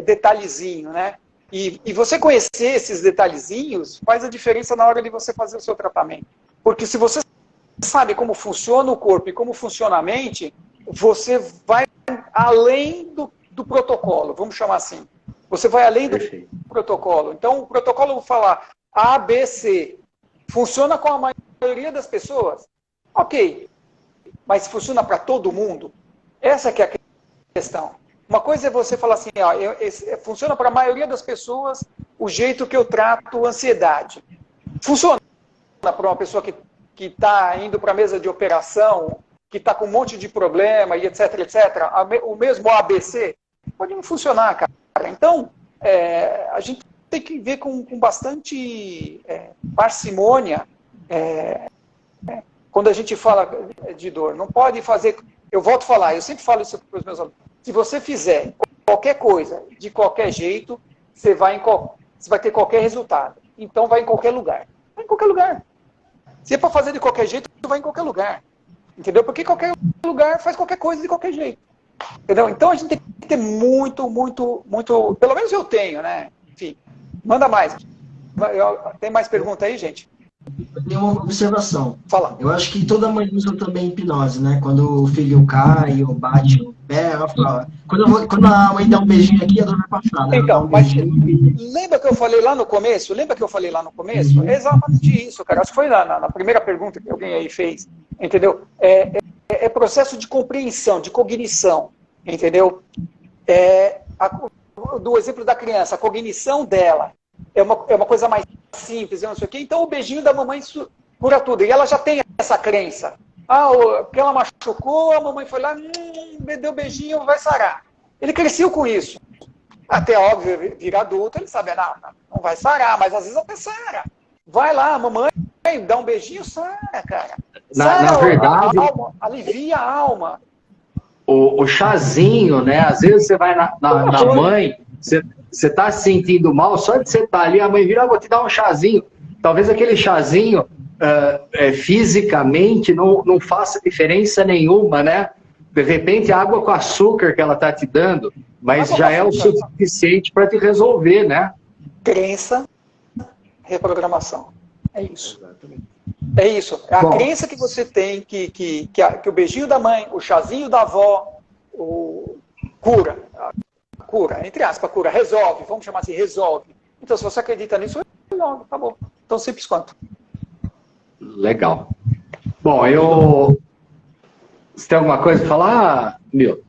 detalhezinho, né? E você conhecer esses detalhezinhos faz a diferença na hora de você fazer o seu tratamento. Porque se você sabe como funciona o corpo e como funciona a mente, você vai além do protocolo, vamos chamar assim. Você vai além do protocolo. Então, o protocolo, eu vou falar A, B, C. Funciona com a maioria das pessoas? Ok. Mas funciona para todo mundo? Essa que é a questão. Uma coisa é você falar assim, ó, funciona para a maioria das pessoas o jeito que eu trato ansiedade. Funciona para uma pessoa que está indo para a mesa de operação, que está com um monte de problema, e etc, etc. O mesmo ABC pode não funcionar, cara. Então, a gente tem que ver com bastante parcimônia quando a gente fala de dor. Não pode fazer... Eu volto a falar, eu sempre falo isso para os meus alunos. Se você fizer qualquer coisa de qualquer jeito, você vai ter qualquer resultado. Então, vai em qualquer lugar. Vai em qualquer lugar. Se é para fazer de qualquer jeito, vai em qualquer lugar. Entendeu? Porque qualquer lugar faz qualquer coisa de qualquer jeito. Entendeu? Então, a gente tem que ter muito... Pelo menos eu tenho, né? Enfim, manda mais. Tem mais pergunta aí, gente? Eu tenho uma observação. Fala. Eu acho que toda mãe usa também hipnose, né? Quando o filho cai ou bate no pé, ela fala. Quando a mãe dá um beijinho aqui, a dor vai passar, né? Então, mas lembra que eu falei lá no começo? É exatamente isso, cara. Acho que foi na primeira pergunta que alguém aí fez. Entendeu? É processo de compreensão, de cognição. Entendeu? Do exemplo da criança, a cognição dela é uma coisa mais simples, não sei o quê. Então o beijinho da mamãe cura tudo. E ela já tem essa crença. Porque ela machucou, a mamãe foi lá, me deu beijinho, vai sarar. Ele cresceu com isso. Até, óbvio, vira adulto, ele sabe, não vai sarar, mas às vezes até sara. Vai lá, mamãe, dá um beijinho, sara, cara. Na verdade, alivia a alma. O chazinho, né? Às vezes você vai na mãe, você tá se sentindo mal, só de você estar ali, a mãe vira, vou te dar um chazinho. Talvez aquele chazinho, fisicamente, não faça diferença nenhuma, né? De repente, a água com açúcar que ela tá te dando, mas já é o suficiente para te resolver, né? Crença, reprogramação. É isso. É isso. É a crença que você tem que o beijinho da mãe, o chazinho da avó, cura, entre aspas, cura, resolve, vamos chamar assim, resolve. Então, se você acredita nisso, resolve, tá bom. Tão simples quanto. Legal. Bom, você tem alguma coisa para falar, Milton?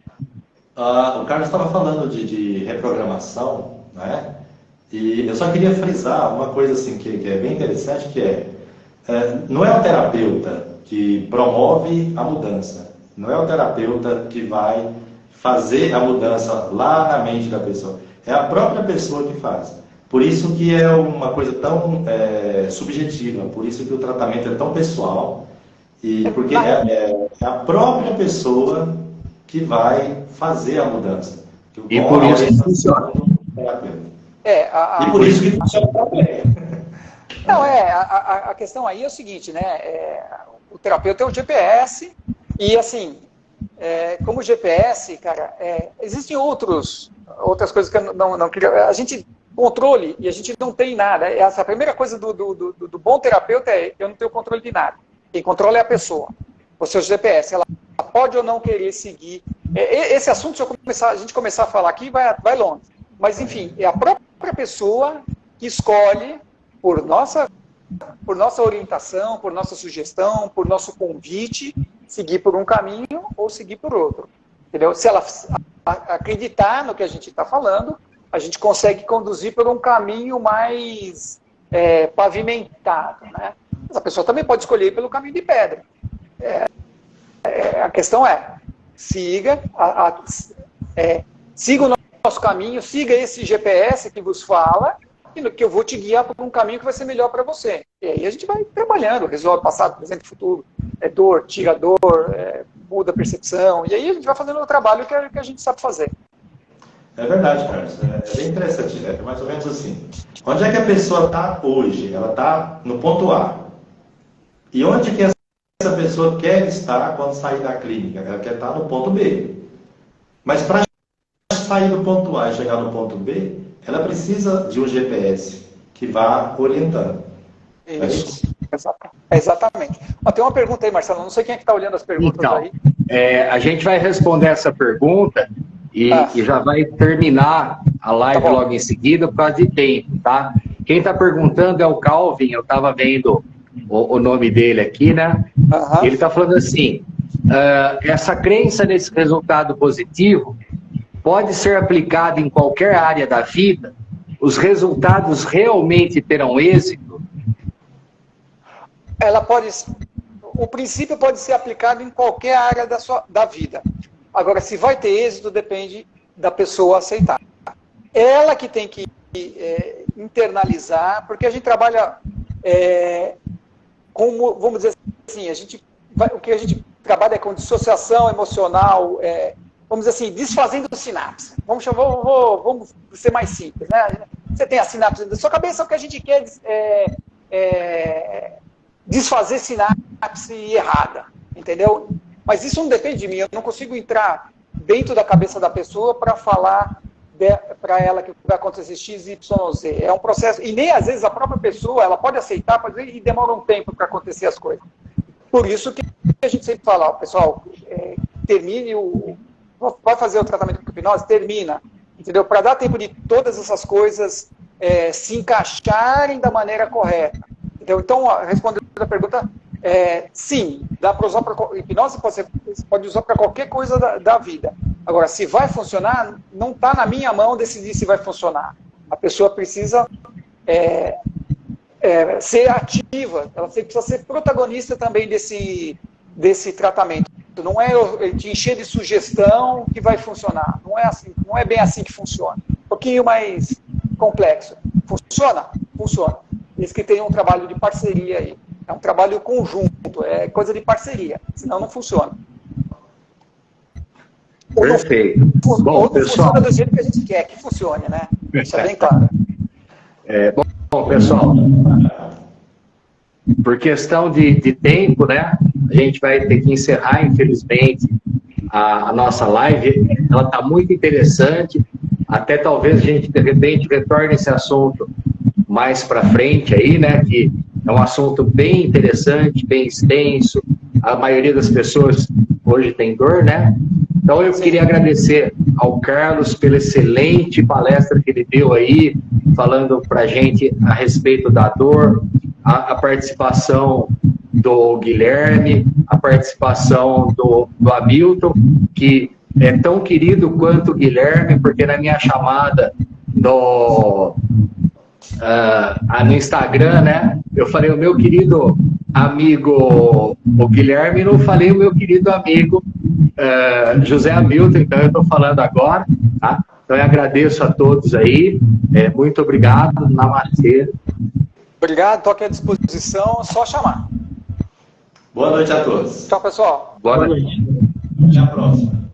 O Carlos estava falando de reprogramação, né? E eu só queria frisar uma coisa assim que é bem interessante, que não é o terapeuta que promove a mudança, não é o terapeuta que vai fazer a mudança lá na mente da pessoa, é a própria pessoa que faz. Por isso que é uma coisa tão subjetiva, por isso que o tratamento é tão pessoal, e porque é a própria pessoa que vai fazer a mudança. E por isso que funciona. E por isso que funciona também. Não, a questão aí é o seguinte, né? O terapeuta é o GPS, e assim, como GPS, cara, existem outras coisas que eu não queria. A gente controle, e a gente não tem nada. Essa é a primeira coisa do bom terapeuta eu não tenho controle de nada. Quem controla é a pessoa. Você é o GPS, ela pode ou não querer seguir. Esse assunto, se a gente começar a falar aqui, vai longe. Mas, enfim, é a própria pessoa que escolhe, por nossa orientação, por nossa sugestão, por nosso convite, seguir por um caminho ou seguir por outro. Entendeu? Se ela acreditar no que a gente está falando, a gente consegue conduzir por um caminho mais pavimentado, né? Mas a pessoa também pode escolher pelo caminho de pedra. A questão é, siga o nosso caminho, siga esse GPS que vos fala, que eu vou te guiar por um caminho que vai ser melhor para você. E aí a gente vai trabalhando, resolve passado, presente e futuro, dor, tira dor, muda a percepção, e aí a gente vai fazendo o trabalho que a gente sabe fazer. É verdade, Carlos. É bem interessante, né? Mais ou menos assim. Onde é que a pessoa está hoje? Ela está no ponto A. E onde que essa pessoa quer estar quando sair da clínica? Ela quer estar no ponto B. Mas para sair do ponto A e chegar no ponto B, ela precisa de um GPS que vá orientando. Isso. Exatamente. Tem uma pergunta aí, Marcelo. Não sei quem é que está olhando as perguntas aí. A gente vai responder essa pergunta e já vai terminar a live logo em seguida por causa de tempo, tá? Quem está perguntando é o Calvin, eu estava vendo o nome dele aqui, né? Ele está falando assim, essa crença nesse resultado positivo pode ser aplicada em qualquer área da vida? Os resultados realmente terão êxito? O princípio pode ser aplicado em qualquer área da vida. Agora, se vai ter êxito, depende da pessoa aceitar. Ela que tem que internalizar, porque a gente trabalha vamos dizer assim, o que a gente trabalha é com dissociação emocional, vamos dizer assim, desfazendo sinapse. Vamos ser mais simples, né? Você tem a sinapse da sua cabeça, o que a gente quer desfazer sinapse errada, entendeu? Mas isso não depende de mim, eu não consigo entrar dentro da cabeça da pessoa para falar para ela que vai acontecer X, Y, Z. É um processo, e nem às vezes a própria pessoa, ela pode aceitar, e demora um tempo para acontecer as coisas. Por isso que a gente sempre fala, pessoal, termine vai fazer o tratamento com hipnose? Termina, entendeu? Para dar tempo de todas essas coisas se encaixarem da maneira correta. Entendeu? Então, respondendo a pergunta, sim, dá para usar para hipnose, pode usar para qualquer coisa da vida. Agora, se vai funcionar, não está na minha mão decidir se vai funcionar. A pessoa precisa ser ativa, ela precisa ser protagonista também desse tratamento. Não é eu te encher de sugestão que vai funcionar. Não é assim, não é bem assim que funciona. Um pouquinho mais complexo. Funciona? Funciona. Desde que tenha um trabalho de parceria aí. É um trabalho conjunto, é coisa de parceria. Senão não funciona. Perfeito. Bom, pessoal, funciona do jeito que a gente quer que funcione, né? Isso é bem claro. Bom, pessoal, por questão de tempo, né? A gente vai ter que encerrar, infelizmente, a nossa live. Ela está muito interessante. Até talvez a gente, de repente, retorne esse assunto mais para frente aí, né? Que é um assunto bem interessante, bem extenso. A maioria das pessoas hoje tem dor, né? Então eu queria agradecer ao Carlos pela excelente palestra que ele deu aí, falando para a gente a respeito da dor, a participação do Guilherme, a participação do Hamilton, que é tão querido quanto o Guilherme, porque na minha chamada no Instagram, né, eu falei o meu querido amigo o Guilherme, não falei o meu querido amigo José Hamilton, então eu estou falando agora, tá? Então eu agradeço a todos aí, muito obrigado, namastê. Obrigado, estou aqui à disposição, só chamar. Boa noite a todos. Tchau, pessoal. Boa noite. Até a próxima.